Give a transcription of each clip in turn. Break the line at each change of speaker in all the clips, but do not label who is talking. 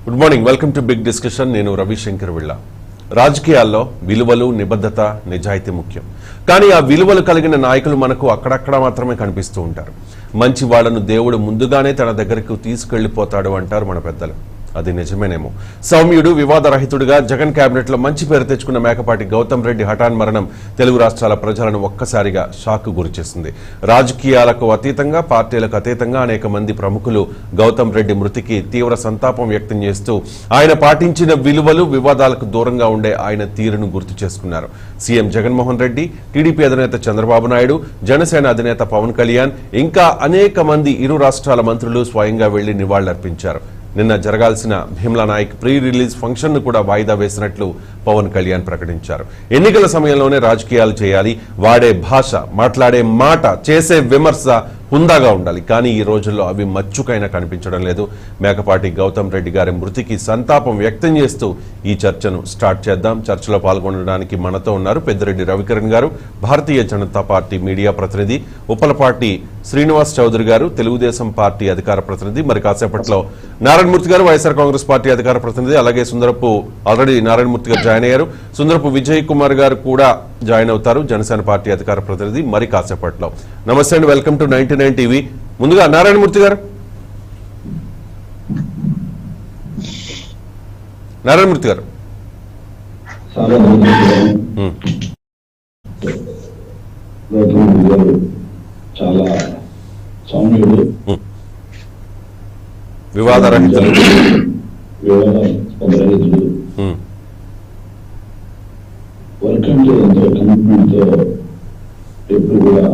Good morning, welcome to big discussion. నేను రవిశంకర్ విళ్ళ. రాజకీయాల్లో విలువలు, నిబద్ధత, నిజాయితీ ముఖ్యం. కానీ ఆ విలువలు కలిగిన నాయకులు మనకు అక్కడక్కడ మాత్రమే కనిపిస్తూ ఉంటారు. మంచి వాళ్లను దేవుడు ముందుగానే తన దగ్గరకు తీసుకెళ్లిపోతాడు అంటారు మన పెద్దలు. అది నిజమేనేమో. సౌమ్యుడు, వివాదరహితుడిగా జగన్ కేబినెట్ లో మంచి పేరు తెచ్చుకున్న మేకపాటి గౌతమ్ రెడ్డి హఠాన్ మరణం తెలుగు రాష్ట్రాల ప్రజలను ఒక్కసారిగా షాక్ గురిచేసింది. రాజకీయాలకు అతీతంగా, పార్టీలకు అతీతంగా అనేక మంది ప్రముఖులు గౌతమ్ రెడ్డి మృతికి తీవ్ర సంతాపం వ్యక్తం చేస్తూ ఆయన పాటించిన విలువలు, వివాదాలకు దూరంగా ఉండే ఆయన తీరును గుర్తు చేసుకున్నారు. సీఎం జగన్మోహన్ రెడ్డి, టీడీపీ అధినేత చంద్రబాబు నాయుడు, జనసేన అధినేత పవన్ కళ్యాణ్, ఇంకా అనేక మంది ఇరు రాష్ట్రాల మంత్రులు స్వయంగా వెళ్లి నివాళులర్పించారు. నిన్న జరగాల్సిన Bheemla Nayak pre release function ను కూడా వాయిదా వేసినట్లు పవన్ కళ్యాణ్ ప్రకటించారు. ఎన్నికల సమయంలోనే రాజకీయాలు చేయాలి. వాడే భాష, మాట్లాడే మాట, చేసే విమర్శ హుందాగా ఉండాలి. కానీ ఈ రోజుల్లో అవి మచ్చుకైనా కనిపించడం లేదు. మేకపాటి గౌతమ్ రెడ్డి గారి మృతికి సంతాపం వ్యక్తం చేస్తూ ఈ చర్చను స్టార్ట్ చేద్దాం. చర్చలో పాల్గొనడానికి మనతో ఉన్నారు పెద్దిరెడ్డి రవికిరణ్ గారు, భారతీయ జనతా పార్టీ మీడియా ప్రతినిధి, ఉప్పలపాటి శ్రీనివాస్ చౌదరి గారు, తెలుగుదేశం పార్టీ అధికార ప్రతినిధి, మరి కాసేపట్లో నారాయణమూర్తి గారు, వైఎస్ఆర్ కాంగ్రెస్ పార్టీ అధికార ప్రతినిధి, అలాగే సుందరపు ఆల్రెడీ నారాయణమూర్తి గారు జాయిన్ అయ్యారు, సుందరపు విజయ్ కుమార్ గారు కూడా జాయిన్ అవుతారు, జనసేన పార్టీ అధికార ప్రతినిధి, మరి కాసేపట్లో. నమస్తే అండి, వెల్కమ్ టు 99 టీవీ. ముందుగా నారాయణమూర్తి గారు. నారాయణమూర్తి గారు,
చాలా సౌమ్యుడు,
వివాదరహితుడు,
వర్క్ అంటే ఎంతో కమిట్మెంట్ తో ఎప్పుడు కూడా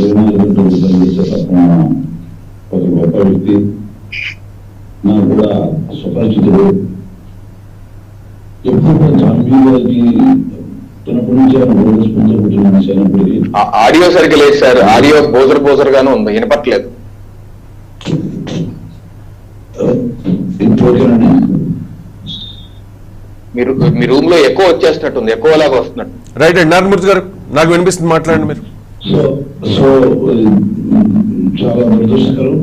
24 గంటలు పనిచేసే తప్ప ఒక గొప్ప వ్యక్తి. నాకు కూడా సుపరిచితుడు. ఎప్పుడు కూడా జాన్వీ గారికి చిన్నప్పటి నుంచి స్పూన్తో కూర్చున్న మనిషి అయినప్పటికీ
ఆడియో సరిగ్గా లేదు సార్. ఆడియో బోజర్ గాను ఉంది, వినపట్లేదు.
ఓకేనండి.
మీరు మీ రూమ్ లో ఎక్కువ వచ్చేస్తున్నట్టుంది, ఎక్కువ లాగా వస్తున్నట్టు.
రైట్ అండి నారాయణమూర్తి గారు, నాకు వినిపిస్తుంది, మాట్లాడండి మీరు.
సో చాలా దురదృష్టకరం.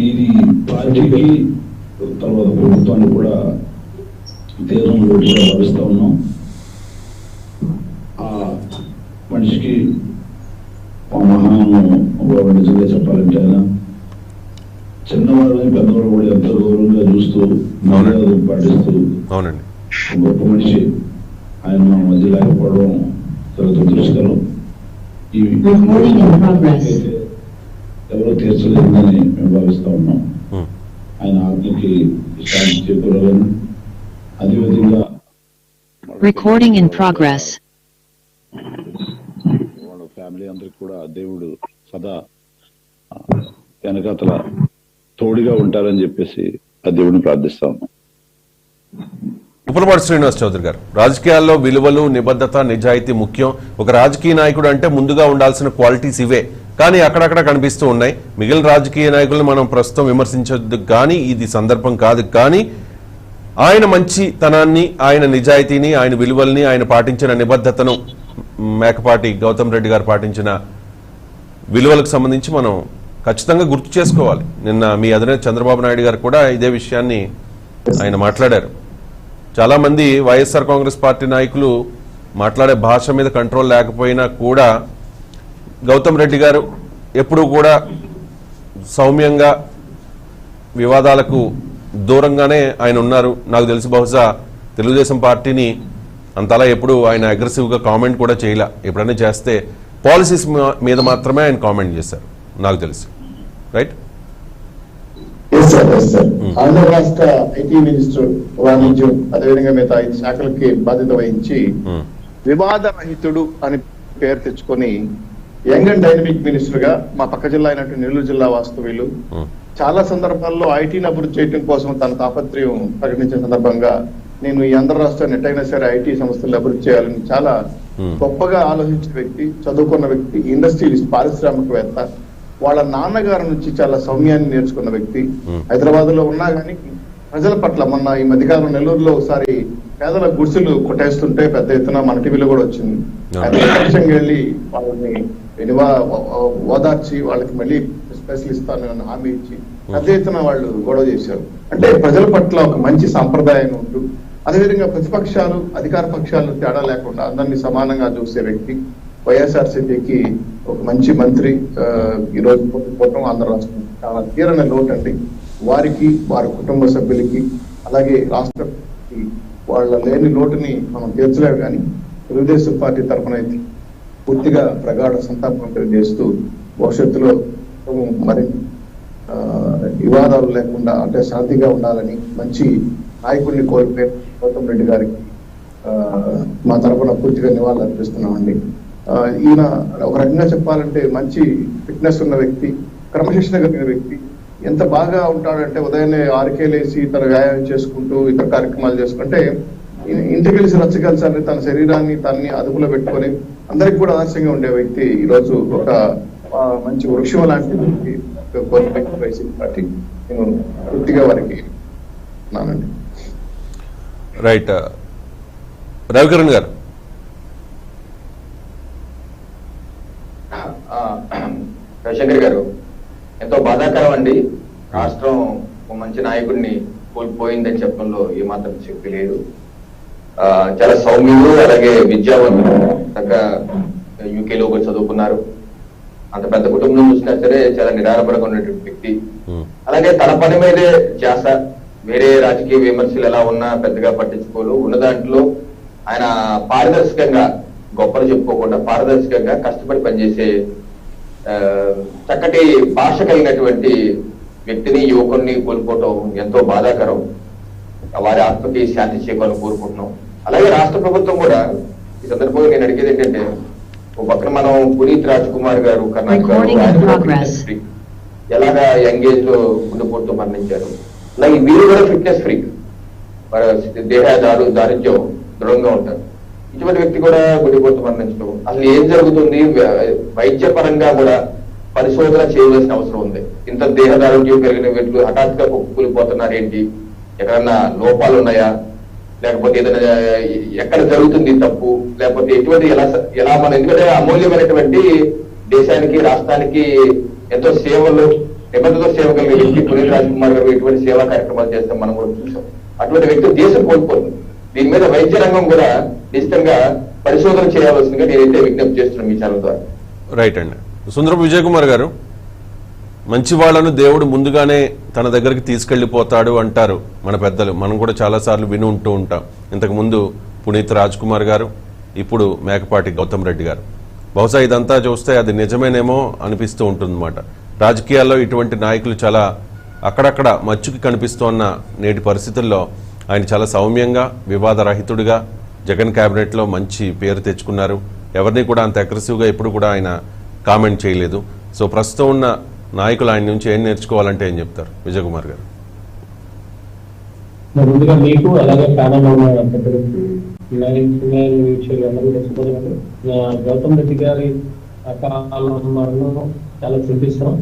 ఇది పార్టీకి తర్వాత ప్రభుత్వాన్ని కూడా తీవ్రంగా లోటుగా భావిస్తా ఉన్నాం. ఆ మనిషికి మహాను నిజంగా చెప్పాలంటే ఆయన చిన్నవాళ్ళని పెద్దవాళ్ళు కూడా ఎంతో గౌరవంగా చూస్తూ మర్యాదలు పాటిస్తూ గొప్ప మనిషి. ఆయన మన మధ్య లేకపోవడం చాలా దురదృష్టకరం. ఎవరో తీర్చలేదని మేము భావిస్తా ఉన్నాం. ఆయన ఆత్మకి శాంతి చేకూరాలని, అదేవిధంగా వాళ్ళ ఫ్యామిలీ అందరికి కూడా దేవుడు సదా వెనకాతల తోడుగా ఉంటారని చెప్పేసి ఆ దేవుడిని ప్రార్థిస్తా ఉన్నాం.
ఉప్పలపాటి శ్రీనివాస్ చౌదరి గారు, రాజకీయాల్లో విలువలు, నిబద్ధత, నిజాయితీ ముఖ్యం. ఒక రాజకీయ నాయకుడు అంటే ముందుగా ఉండాల్సిన క్వాలిటీస్ ఇవే, కానీ అక్కడక్కడ కనిపిస్తూ ఉన్నాయి. మిగిలిన రాజకీయ నాయకులను మనం ప్రస్తుతం విమర్శించొద్దు, కానీ ఇది సందర్భం కాదు. కానీ ఆయన మంచితనాన్ని, ఆయన నిజాయితీని, ఆయన విలువల్ని, ఆయన పాటించిన నిబద్ధతను, మేకపాటి గౌతమ్ రెడ్డి గారు పాటించిన విలువలకు సంబంధించి మనం ఖచ్చితంగా గుర్తు చేసుకోవాలి. నిన్న మీ అధినేత చంద్రబాబు నాయుడు గారు కూడా ఇదే విషయాన్ని ఆయన మాట్లాడారు. చాలా మంది వైఎస్ఆర్ కాంగ్రెస్ పార్టీ నాయకులు మాట్లాడే భాష మీద కంట్రోల్ లేకపోయినా కూడా గౌతమ్ రెడ్డి గారు ఎప్పుడూ కూడా సౌమ్యంగా, వివాదాలకు దూరంగానే ఆయన ఉన్నారు. నాకు తెలిసి బహుశా తెలుగుదేశం పార్టీని అంతలా ఎప్పుడు ఆయన అగ్రెసివ్గా కామెంట్ కూడా చేయలే. ఎప్పుడైనా చేస్తే పాలసీస్ మీద మాత్రమే ఆయన కామెంట్ చేశారు నాకు తెలిసి. రైట్?
ఆంధ్ర రాష్ట్ర ఐటీ మినిస్టర్, వాణిజ్యం, అదేవిధంగా మిగతా 5 శాఖలకి బాధ్యత వహించి వివాదరహితుడు అని పేరు తెచ్చుకొని యంగ్ అండ్ డైనమిక్ మినిస్టర్ గా మా పక్క జిల్లా అయినట్టు నెల్లూరు జిల్లా వాస్తవ్యులు చాలా సందర్భాల్లో ఐటీని అభివృద్ధి చేయడం కోసం తన తాపత్రయం ప్రకటించిన సందర్భంగా నేను ఈ ఆంధ్ర రాష్ట్రాన్ని ఎట్టయినా సరే ఐటీ సంస్థలు అభివృద్ధి చేయాలని చాలా గొప్పగా ఆలోచించిన వ్యక్తి, చదువుకున్న వ్యక్తి, ఇండస్ట్రియలిస్ట్, పారిశ్రామికవేత్త. వాళ్ళ నాన్నగారి నుంచి చాలా సౌమ్యాన్ని నేర్చుకున్న వ్యక్తి. హైదరాబాద్ లో ఉన్నా కానీ ప్రజల పట్ల మొన్న ఈ మధ్యకాలంలో నెల్లూరులో ఒకసారి పేదల గుడిసెలు కొట్టేస్తుంటే పెద్ద ఎత్తున మన టీవీలో కూడా వచ్చింది. ఆయన వెళ్ళి వాళ్ళని ఓదార్చి వాళ్ళకి మళ్ళీ స్పెషల్ ఇస్తానని హామీ ఇచ్చి పెద్ద ఎత్తున వాళ్ళు గొడవ చేశారు. అంటే ప్రజల పట్ల ఒక మంచి సాంప్రదాయం ఉంటూ, అదేవిధంగా ప్రతిపక్షాలు అధికార పక్షాలు తేడా లేకుండా అందరినీ సమానంగా చూసే వ్యక్తి, వైఎస్ఆర్సీపీకి ఒక మంచి మంత్రి ఈ రోజు పోవటం ఆంధ్ర రాష్ట్రం చాలా తీరని లోటు అండి. వారికి, వారి కుటుంబ సభ్యులకి, అలాగే రాష్ట్రానికి వాళ్ళ లేని లోటుని మనం తీర్చలేము. కానీ తెలుగుదేశం పార్టీ తరఫున అయితే పూర్తిగా ప్రగాఢ సంతాపం తెలియజేస్తూ భవిష్యత్తులో మరి వివాదాలు లేకుండా అంటే శాంతిగా ఉండాలని మంచి నాయకుడిని కోల్పోయి గౌతమ్ రెడ్డి గారికి మా తరఫున పూర్తిగా నివాళులు అర్పిస్తున్నామండి. ఈయన ఒక రకంగా చెప్పాలంటే మంచి ఫిట్నెస్ ఉన్న వ్యక్తి, క్రమశిక్షణ కలిగిన వ్యక్తి. ఎంత బాగా ఉంటాడంటే ఉదయాన్నే 6కే లేచి తన వ్యాయామం చేసుకుంటూ ఇతర కార్యక్రమాలు చేసుకుంటే ఇంటికి వెళ్ళి రచ్చగలిసాలని తన శరీరాన్ని తనని అదుపులో పెట్టుకొని అందరికి కూడా ఆదర్శంగా ఉండే వ్యక్తి ఈ రోజు ఒక మంచి వృక్షం లాంటి వ్యక్తి వైసీపీ పార్టీ. నేను పూర్తిగా వారికి నానండి.
రైట్, రవికిరణ్ గారు.
రవిశంకర్ గారు, ఎంతో బాధాకరం అండి. రాష్ట్రం ఒక మంచి నాయకుడిని కోల్పోయిందని చెప్పడంలో ఏమాత్రం శక్తి లేదు. చాలా సౌమ్యులు, అలాగే విద్యావంతులు, చక్కగా యూకేలో కూడా చదువుకున్నారు. అంత పెద్ద కుటుంబం చూసినా సరే చాలా నిరాడంబరంగా ఉన్నటువంటి వ్యక్తి. అలాగే తన పని మీదే ధ్యాస, వేరే రాజకీయ విమర్శలు ఎలా ఉన్నా పెద్దగా పట్టించుకోలు. ఉన్న దాంట్లో ఆయన పారదర్శకంగా, గొప్పలు చెప్పుకోకుండా పారదర్శకంగా కష్టపడి పనిచేసే చక్కటి భాష కలిగినటువంటి వ్యక్తిని, యువకుడిని కోల్పోవటం ఎంతో బాధాకరం. వారి ఆత్మకి శాంతి చేకూరాలని కోరుకుంటున్నాం. అలాగే రాష్ట్ర ప్రభుత్వం కూడా ఈ సందర్భంగా నేను అడిగేది ఏంటంటే, ఒక పక్కన మనం పునీత్ రాజ్ కుమార్ గారు కర్ణాటక ఎలాగా యంగ్ ఏజ్ లో గుండెపోటుతో మరణించారు, అలాగే వీరు కూడా ఫిట్నెస్ ఫ్రీక్, దేహ దారిద్ర్యం దృఢంగా ఉంటారు. ఇటువంటి వ్యక్తి కూడా గుండెపోటుతో మరణించడం, అసలు ఏం జరుగుతుంది, వైద్య పరంగా కూడా పరిశోధన చేయవలసిన అవసరం ఉంది. ఇంత దేహ దారిద్ర్యం కలిగిన వ్యక్తులు హఠాత్తుగా కూలిపోతున్నారు ఏంటి, ఎక్కడన్నా లోపాలు ఉన్నాయా, లేకపోతే ఏదైనా ఎక్కడ జరుగుతుంది తప్పు, లేకపోతే ఎటువంటి ఎలా మనం, ఎందుకంటే అమూల్యమైనటువంటి దేశానికి, రాష్ట్రానికి ఎంతో సేవలు, నిబంధనతో సేవ కలిగే వ్యక్తి పునీత్ రాజ్ కుమార్ గారు ఎటువంటి సేవా కార్యక్రమాలు చేస్తాం మనం కూడా చూసాం. అటువంటి వ్యక్తి దేశం కోల్పోతుంది. దీని మీద వైద్య రంగం కూడా నిశ్చితంగా పరిశోధన చేయాల్సిందిగా నేనైతే విజ్ఞప్తి చేస్తున్నాను మీ ఛానల్ ద్వారా.
రైట్ అండి. సుందరపు విజయ్ కుమార్ గారు, మంచి వాళ్ళను దేవుడు ముందుగానే తన దగ్గరికి తీసుకెళ్లిపోతాడు అంటారు మన పెద్దలు. మనం కూడా చాలాసార్లు విని ఉంటూ ఉంటాం. ఇంతకుముందు పునీత్ రాజ్ కుమార్ గారు, ఇప్పుడు మేకపాటి గౌతమ్ రెడ్డి గారు. బహుశా ఇదంతా చూస్తే అది నిజమేనేమో అనిపిస్తూ ఉంటుందన్నమాట. రాజకీయాల్లో ఇటువంటి నాయకులు చాలా అక్కడక్కడ మచ్చుకి కనిపిస్తోన్న నేటి పరిస్థితుల్లో ఆయన చాలా సౌమ్యంగా, వివాదరహితుడిగా జగన్ క్యాబినెట్లో మంచి పేరు తెచ్చుకున్నారు. ఎవరిని కూడా అంత అగ్రెసివ్గా ఎప్పుడు కూడా ఆయన కామెంట్ చేయలేదు. సో ప్రస్తుతం ఉన్న నాయకులు ఆయన నుంచి ఏం నేర్చుకోవాలంటే ఏం చెప్తారు విజయ్ కుమార్ గారు?
ముందుగా మీకు అలాగే ప్యానల్లో ఉన్న గౌతమ్ రెడ్డి గారి మరణం చాలా చింతిస్తాం.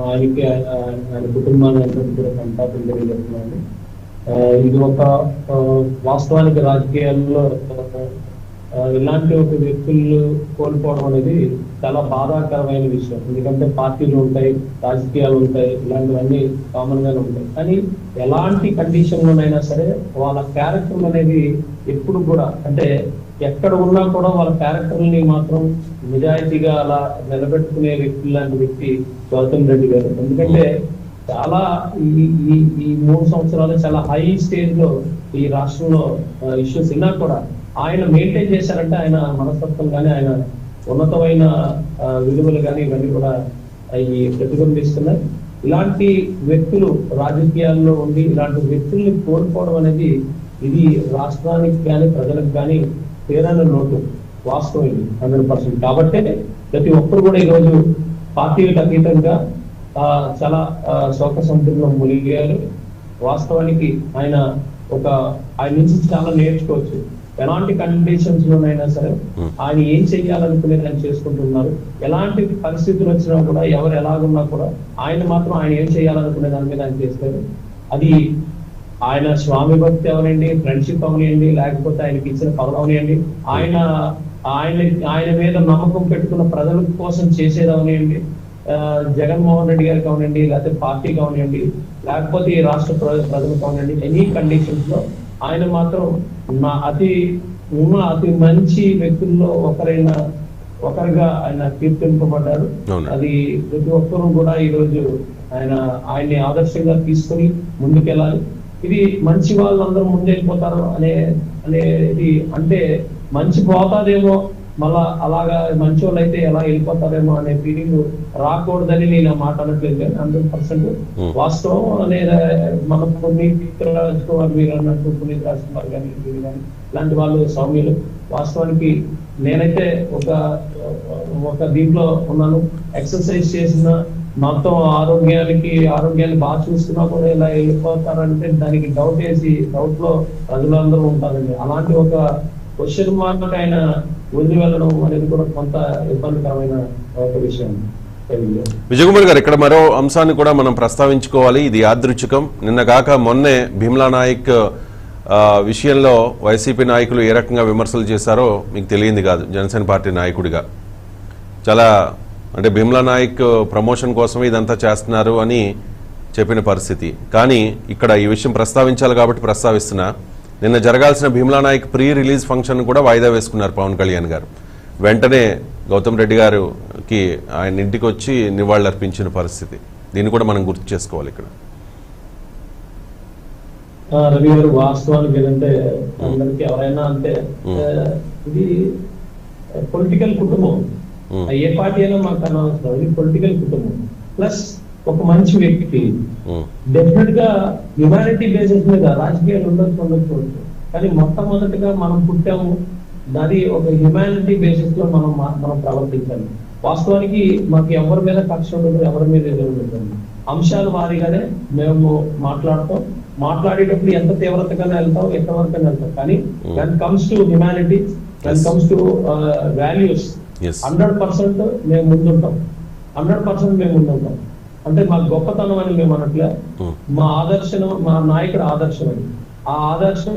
ఆయనకి ఆయన కుటుంబాన్ని అందరికీ కూడా సంతాపం తెలియజేస్తున్నాను. ఇది ఒక వాస్తవానికి రాజకీయాల్లో ఇలాంటి ఒక వ్యక్తులు కోల్పోవడం అనేది చాలా బాధాకరమైన విషయం. ఎందుకంటే పార్టీలు ఉంటాయి, రాజకీయాలు ఉంటాయి, ఇలాంటివన్నీ కామన్ గానే ఉంటాయి. కానీ ఎలాంటి కండిషన్ లోనైనా సరే వాళ్ళ క్యారెక్టర్ అనేది ఎప్పుడు కూడా, అంటే ఎక్కడ ఉన్నా కూడా వాళ్ళ క్యారెక్టర్ని మాత్రం నిజాయితీగా అలా నిలబెట్టుకునే వ్యక్తి లాంటి వ్యక్తి గౌతమ్ రెడ్డి గారు. ఎందుకంటే చాలా ఈ 3 సంవత్సరాలు చాలా హై స్టేజ్ లో ఈ రాష్ట్రంలో ఇష్యూస్ ఉన్నా కూడా ఆయన మెయింటైన్ చేశారంటే ఆయన మనస్తత్వం కానీ, ఆయన ఉన్నతమైన విలువలు కానీ ఇవన్నీ కూడా అవి ప్రతిబింబిస్తున్నాయి. ఇలాంటి వ్యక్తులు రాజకీయాల్లో ఉండి ఇలాంటి వ్యక్తుల్ని కోల్పోవడం అనేది ఇది రాష్ట్రానికి కానీ ప్రజలకు కానీ తీరని లోటు. వాస్తవం ఇది 100%. కాబట్టే ప్రతి ఒక్కరు కూడా ఈరోజు పార్టీలకు అతీతంగా చాలా శోక సముద్రంలో మునిగారు. వాస్తవానికి ఆయన నుంచి చాలా నేర్చుకోవచ్చు. ఎలాంటి కండిషన్స్ లోనైనా సరే ఆయన ఏం చెయ్యాలనుకునేది ఆయన చేసుకుంటున్నారు. ఎలాంటి పరిస్థితులు వచ్చినా కూడా, ఎవరు ఎలాగున్నా కూడా ఆయన మాత్రం ఆయన ఏం చేయాలనుకునే దాని మీద ఆయన చేస్తారు. అది ఆయన స్వామి భక్తి అవనండి, ఫ్రెండ్షిప్ అవనియండి, లేకపోతే ఆయనకి ఇచ్చిన పదవి అవనియండి, ఆయన మీద నమ్మకం పెట్టుకున్న ప్రజల కోసం చేసేది అవనియండి, జగన్మోహన్ రెడ్డి గారు కానివ్వండి, లేకపోతే పార్టీ కానివ్వండి, లేకపోతే ఈ రాష్ట్ర ప్రజలు కానివ్వండి, ఎనీ కండిషన్స్ లో ఆయన మాత్రం అతి మంచి వ్యక్తుల్లో ఒకరిగా ఆయన కీర్తింపబడ్డారు. అది ప్రతి ఒక్కరూ కూడా ఈ రోజు ఆయన్ని ఆదర్శంగా తీసుకొని ముందుకెళ్ళాలి. ఇది మంచి వాళ్ళందరూ ముందెళ్ళిపోతారు అనేది అంటే మంచి పోతాదేమో, మళ్ళా అలాగా మంచి వాళ్ళు అయితే ఎలా వెళ్ళిపోతారేమో అనే ఫీలింగ్ రాకూడదని నేను మాట అనట్లేదు. 100% వాస్తవం అనేది మన పునీత్ రాజ్ కుమార్ మీరు అన్నట్టు, పునీత్ రాజ్ కుమార్ గారి కానీ ఇలాంటి వాళ్ళు సౌమ్యులు. వాస్తవానికి నేనైతే ఒక దీంట్లో ఉన్నాను. ఎక్సర్సైజ్ చేసిన మొత్తం ఆరోగ్యాన్ని బాగా చూసుకున్నా కూడా ఇలా వెళ్ళిపోతారంటే దానికి డౌట్ లో ప్రజలందరూ ఉంటారండి. అలాంటి ఒక క్వశ్చన్ మార్క్ ఆయన వదిలి వెళ్ళడం అనేది కూడా కొంత ఇబ్బందికరమైన ఒక విషయం.
విజయకుమార్ గారు, ఇక్కడ మరో అంశాన్ని కూడా మనం ప్రస్తావించుకోవాలి. ఇది యాదృచ్ఛికం. నిన్న కాక మొన్నే భీమ్లా నాయక్ విషయంలో వైసీపీ నాయకులు ఏ రకంగా విమర్శలు చేశారో మీకు తెలియంది కాదు. జనసేన పార్టీ నాయకుడిగా చాలా అంటే భీమ్లా నాయక్ ప్రమోషన్ కోసమే ఇదంతా చేస్తున్నారు అని చెప్పిన పరిస్థితి. కానీ ఇక్కడ ఈ విషయం ప్రస్తావించాలి కాబట్టి ప్రస్తావిస్తున్నా. నిన్న జరగాల్సిన Bheemla Nayak pre release function కూడా వాయిదా వేసుకున్నారు పవన్ కళ్యాణ్ గారు. వెంటనే గౌతమ్ రెడ్డి గారికి ఆయన ఇంటికి వచ్చి నివాళులర్పించిన పరిస్థితి. దీన్ని కూడా మనం గుర్తు చేసుకోవాలి ఇక్కడ.
రవి గారు, వాస్తవానికి ఏంటంటే అందరికి ఎవరైనా అంటే ఇది పొలిటికల్ కుటుంబం, ఏ పార్టీ అయినా మాకు అనవసరం. ఇది పొలిటికల్ కుటుంబం ప్లస్ ఒక మంచి వ్యక్తి. డెఫినెట్ గా హ్యుమానిటీ బేసిస్ మీద రాజకీయాలు ఉండొచ్చు. కానీ మొట్టమొదటిగా మనం పుట్టాము, అది ఒక హ్యుమానిటీ బేసిస్ లో మనం ప్రవర్తించాలి. వాస్తవానికి మాకు ఎవరి మీద కక్ష ఉండదు, ఎవరి మీద ఉండదు. అంశాల వారీగానే మేము మాట్లాడేటప్పుడు ఎంత తీవ్రతగానే వెళ్తాం, ఎంతవరకు వెళ్తాం. కానీ when comes to humanity, when comes to values 100% మేము ముందుంటాం. 100% మేము ముందుంటాం. అంటే మా గొప్పతనం అని మేము అనట్లే, మా నాయకుడు ఆదర్శం అని. ఆ ఆదర్శం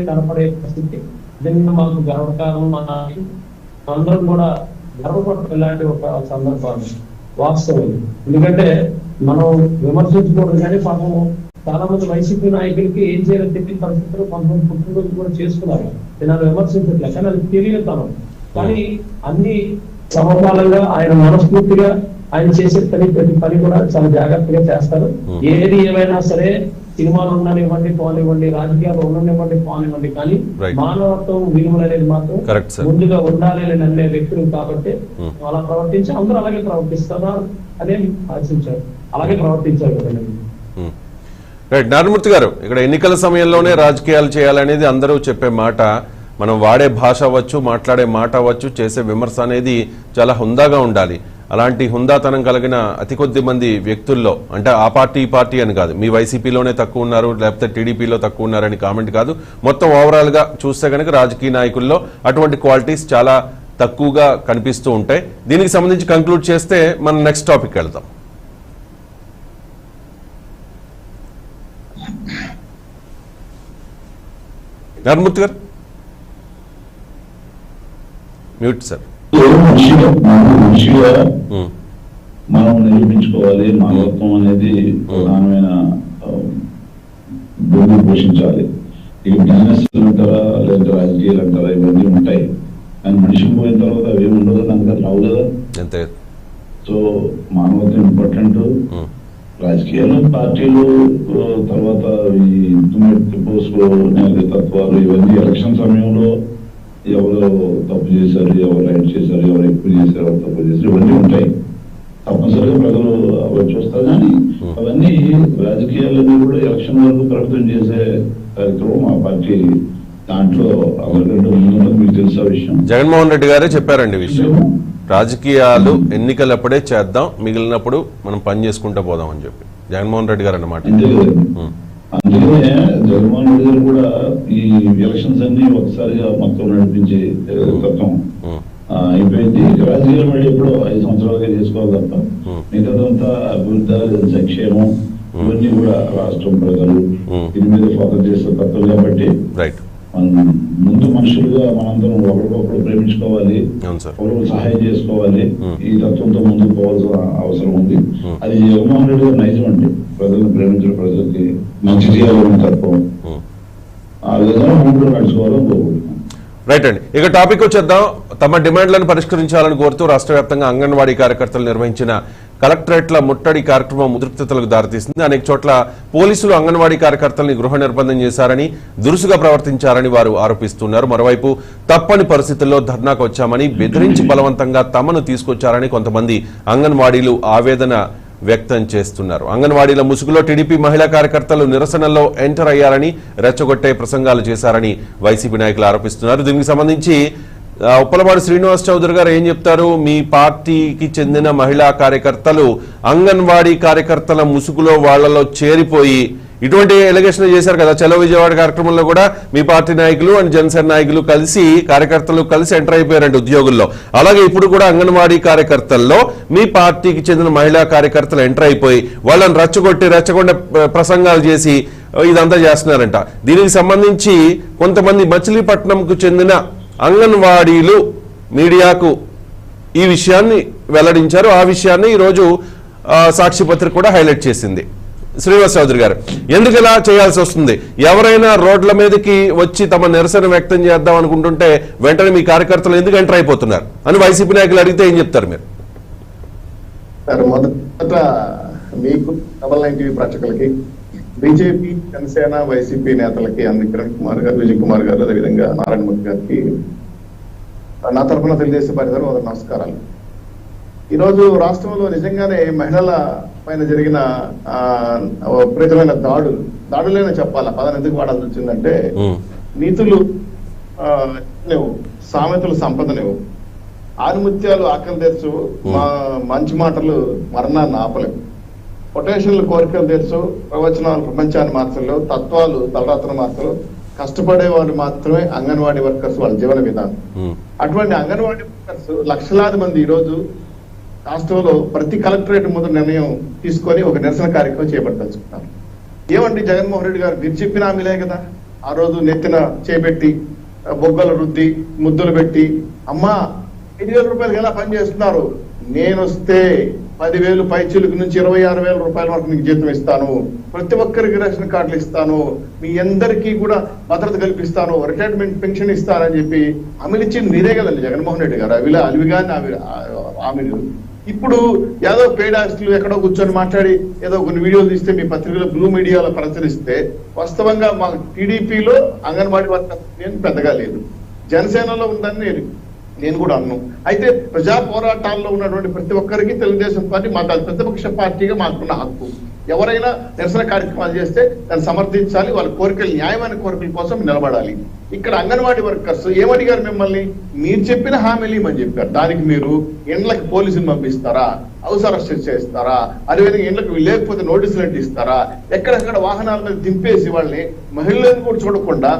కనపడే పరిస్థితి దీన్ని మాకు గర్వకారణం. అందరం కూడా గర్వపడతాం ఇలాంటి ఒక సందర్భాన్ని. వాస్తవం ఎందుకంటే మనం విమర్శించకూడదు. కానీ పాపం చాలా మంది వైసీపీ నాయకులకి ఏం చేయాలని తెలియని పరిస్థితుల్లో కొంతమంది పుట్టినరోజు కూడా చేసుకున్నారు. నేను విమర్శించట్లే, కానీ అది తెలియతాను. కానీ అన్ని సమపాలంగా ఆయన మనస్ఫూర్తిగా ఆయన చేసే ప్రతి పని కూడా చాలా జాగ్రత్తగా చేస్తారు. ఏది ఏమైనా సరే, సినిమాలు ఉండనివ్వండి పోనివ్వండి, రాజకీయాలు ఉండనివ్వండి పోనివ్వండి, కానీ మానవత్వం విలువలు అనేది మాత్రం ముందుగా ఉండాలి అని అనే వ్యక్తులు కాబట్టి అలా ప్రవర్తించి అందరూ అలాగే ప్రవర్తిస్తున్నారు అనే ఆశించారు, అలాగే ప్రవర్తించారు.
నారాయణమూర్తి గారు, ఇక్కడ ఎన్నికల సమయంలోనే రాజకీయాలు చేయాలనేది అందరూ చెప్పే మాట. మనం వాడే భాష అవ్వచ్చు, మాట్లాడే మాట అవ్వచ్చు, చేసే విమర్శ అనేది చాలా హుందాగా ఉండాలి. అలాంటి హుందాతనం కలిగిన అతి కొద్ది మంది వ్యక్తుల్లో, అంటే ఆ పార్టీ ఈ పార్టీ అని కాదు, మీ వైసీపీలోనే తక్కువ ఉన్నారు లేకపోతే టీడీపీలో తక్కువ ఉన్నారని కామెంట్ కాదు, మొత్తం ఓవరాల్ గా చూస్తే కనుక రాజకీయ నాయకుల్లో అటువంటి క్వాలిటీస్ చాలా తక్కువగా కనిపిస్తూ ఉంటాయి. దీనికి సంబంధించి కంక్లూడ్ చేస్తే మనం నెక్స్ట్ టాపిక్ వెళ్తాం. నారాయణమూర్తి గారు మ్యూట్ సార్.
మనిషిగా మనం నిరూపించుకోవాలి. మానవత్వం అనేది ప్రధానమైన భూమి పోషించాలి. ఇవి బిజినెస్ అంటారా లేదా రాజకీయాలు అంటారా, ఇవన్నీ ఉంటాయి. కానీ మనిషి పోయిన తర్వాత అవి ఉండదు, నాకు రావు కదా. సో మానవత్వం ఇంపార్టెంట్. రాజకీయాలు, పార్టీలు, తర్వాత ఈ పోస్టులు, తత్వాలు, ఇవన్నీ ఎలక్షన్ సమయంలో ఎవరు తప్పు చేశారు, ఎవరు రైట్ చేశారు, ఎవరు ఎక్కువ చేశారు, ఎవరు తప్పు చేశారు, ఇవన్నీ ఉంటాయి. తప్పనిసరిగా ప్రజలు అవి చూస్తారు. కానీ అవన్నీ రాజకీయాలన్నీ కూడా ఎలక్షన్ వరకు ప్రభుత్వం చేసే కార్యక్రమం మా పార్టీ దాంట్లో అవరికంటే ముందు మీకు తెలిసే విషయం.
జగన్మోహన్ రెడ్డి గారే చెప్పారండి విషయం. రాజకీయాలు ఎన్నికలప్పుడే చేద్దాం, మిగిలినప్పుడు మనం పని చేసుకుంటూ పోదాం అని చెప్పి జగన్మోహన్ రెడ్డి గారు అన్నమాట.
అందుకనే జగన్మోహన్ రెడ్డి గారు కూడా ఈ ఎలక్షన్స్ అన్ని ఒకసారిగా మొత్తం నడిపించి తత్వం అయిపోయింది. రాజకీయాలు మళ్ళీ ఎప్పుడో 5 సంవత్సరాలుగా చేసుకోవాలి తప్ప మిగతాదంతా అభివృద్ధి, సంక్షేమం, ఇవన్నీ కూడా రాష్ట్రం ప్రజలు దీని మీద ఫోకస్ చేసే తత్వం కాబట్టి మనం ముందు మనుషులుగా మనందరం ఒకరికొకరు ప్రేమించుకోవాలి,
అవును సార్.
ఒకరికి సహాయం చేసుకోవాలి. ఈ తత్వంతో ముందుకు పోవాల్సిన అవసరం ఉంది. అది జగన్మోహన్ రెడ్డి గారు నైజం అండి. ప్రజలను ప్రేమించడం, ప్రజలకి మంచి చేయాలని తత్వం. ఆ విధంగా ముందు నడుచుకోవాలని కోరుకుంటున్నాం.
రైట్ అండి. ఇక టాపిక్ వచ్చేద్దాం. తమ డిమాండ్లను పరిష్కరించాలని కోరుతూ రాష్ట్ర వ్యాప్తంగా అంగన్వాడీ కార్యకర్తలు నిర్వహించిన కలెక్టరేట్ల ముట్టడి కార్యక్రమం ఉద్రిక్తతలకు దారితీసింది. అనేక చోట్ల పోలీసులు అంగన్వాడీ కార్యకర్తల్ని గృహ నిర్బంధం చేశారని, దురుసుగా ప్రవర్తించారని వారు ఆరోపిస్తున్నారు. మరోవైపు తప్పని పరిస్థితుల్లో ధర్నాకు వచ్చామని, బెదిరించి బలవంతంగా తమను తీసుకొచ్చారని కొంతమంది అంగన్వాడీలు ఆవేదన వ్యక్తం చేస్తున్నారు. అంగన్వాడీల ముసుగులో టీడీపీ మహిళా కార్యకర్తలు నిరసనల్లో ఎంటర్ అయ్యారని, రెచ్చగొట్టే ప్రసంగాలు చేశారని వైసీపీ నాయకులు ఆరోపిస్తున్నారు. దీనికి సంబంధించి ఉప్పలపాడు శ్రీనివాస్ చౌదరి గారు ఏం చెప్తారు? మీ పార్టీకి చెందిన మహిళా కార్యకర్తలు అంగన్వాడీ కార్యకర్తల ముసుగులో వాళ్లలో చేరిపోయి ఇటువంటి ఎలిగేషన్ చేశారు కదా. చలో విజయవాడ కార్యక్రమంలో కూడా మీ పార్టీ నాయకులు అండ్ జనసేన నాయకులు కలిసి, కార్యకర్తలు కలిసి ఎంటర్ అయిపోయారండి ఉద్యోగుల్లో. అలాగే ఇప్పుడు కూడా అంగన్వాడీ కార్యకర్తల్లో మీ పార్టీకి చెందిన మహిళా కార్యకర్తలు ఎంటర్ అయిపోయి వాళ్ళని రెచ్చగొండ ప్రసంగాలు చేసి ఇదంతా చేస్తున్నారంట. దీనికి సంబంధించి కొంతమంది మచిలీపట్నంకు చెందిన అంగన్వాడీలు మీడియాకు ఈ విషయాన్ని వెల్లడించారు. ఆ విషయాన్ని ఈరోజు సాక్షి పత్రిక కూడా హైలైట్ చేసింది. శ్రీనివాస్ చౌదరి గారు, ఎందుకు ఇలా చేయాల్సి వస్తుంది? ఎవరైనా రోడ్ల మీదకి వచ్చి తమ నిరసన వ్యక్తం చేద్దాం అనుకుంటుంటే వెంటనే మీ కార్యకర్తలు ఎందుకు ఎంటర్ అయిపోతున్నారు అని వైసీపీ నాయకులు అడిగితే ఏం చెప్తారు మీరు?
సార్, మొదట మీకు డబల్ 9 టీవీ ప్రేక్షకులకి, బీజేపీ, జనసేన, వైసీపీ నేతలకి కిరణ్ కుమార్ గారు, విజయ్ కుమార్ గారు, అదేవిధంగా నారాయణమూర్తి గారికి నా తరఫున తెలుగుదేశం పార్టీ తరఫున నమస్కారాలు. ఈరోజు రాష్ట్రంలో నిజంగానే మహిళల పైన జరిగిన విపరీతమైన దాడులైనా చెప్పాలి. పదాన్ని ఎందుకు వాడాల్సి వచ్చిందంటే, నీతులు లేవు, సామెతలు సంపదలేవు, ఆనుముత్యాలు ఆకలి తెచ్చు, మంచి మాటలు మరణాన్ని ఆపలేవు, కొటేషన్లు కోరికలు తెచ్చు, ప్రవచనాలు ప్రపంచాన్ని మార్చలేవు, తత్వాలు తలరాత్ర మార్చలేవు. కష్టపడే వాళ్ళు మాత్రమే అంగన్వాడీ వర్కర్స్, వాళ్ళ జీవన విధానం. అటువంటి అంగన్వాడీ వర్కర్స్ లక్షలాది మంది ఈరోజు రాష్ట్రంలో ప్రతి కలెక్టరేట్ ముందు నిర్ణయం తీసుకొని ఒక నిరసన కార్యక్రమం చేపట్టదలుచుకున్నారు. ఏమండి జగన్మోహన్ రెడ్డి గారు, మీరు చెప్పిన హామీలే కదా. ఆ రోజు నెత్తిన చేపెట్టి, బొగ్గలు రుద్ది, ముద్దులు పెట్టి, అమ్మా 5,000 రూపాయలకి ఎలా పనిచేస్తున్నారు, నేను వస్తే 10,000 పైచీలకు నుంచి 26,000 రూపాయల వరకు మీకు జీతం ఇస్తాను, ప్రతి ఒక్కరికి రేషన్ కార్డులు ఇస్తాను, మీ అందరికీ కూడా భద్రత కల్పిస్తాను, రిటైర్మెంట్ పెన్షన్ ఇస్తానని చెప్పి హామీలు ఇచ్చింది మీరే కదండి జగన్మోహన్ రెడ్డి గారు. అవిగానే హామీలు. ఇప్పుడు ఏదో పేడ్ ఆస్తులు ఎక్కడో కూర్చొని మాట్లాడి ఏదో కొన్ని వీడియోలు తీస్తే మీ పత్రికలో, బ్లూ మీడియాలో ప్రచురిస్తే, వాస్తవంగా మా టీడీపీలో అంగన్వాడీ వర్కర్స్ నేను పెద్దగా లేదు, జనసేనలో ఉందని నేను కూడా అన్నాను. అయితే ప్రజా పోరాటాల్లో ఉన్నటువంటి ప్రతి ఒక్కరికి తెలుగుదేశం పార్టీ మాకు ప్రతిపక్ష పార్టీగా మాకున్న హక్కు. ఎవరైనా నిరసన కార్యక్రమాలు చేస్తే దాన్ని సమర్థించాలి, వాళ్ళ కోరికలు, న్యాయమైన కోరికల కోసం నిలబడాలి. ఇక్కడ అంగన్వాడీ వర్కర్స్ ఏమడిగారు మిమ్మల్ని? మీరు చెప్పిన హామీలు ఇవ్వమని చెప్పారు. దానికి మీరు ఇండ్లకి పోలీసులు పంపిస్తారా, హౌస్ అరెస్ట్ చేస్తారా, అదేవిధంగా ఇండ్లకు లేకపోతే నోటీసులు అంటిస్తారా, ఎక్కడెక్కడ వాహనాల మీద దింపేసి వాళ్ళని, మహిళలను కూడా చూడకుండా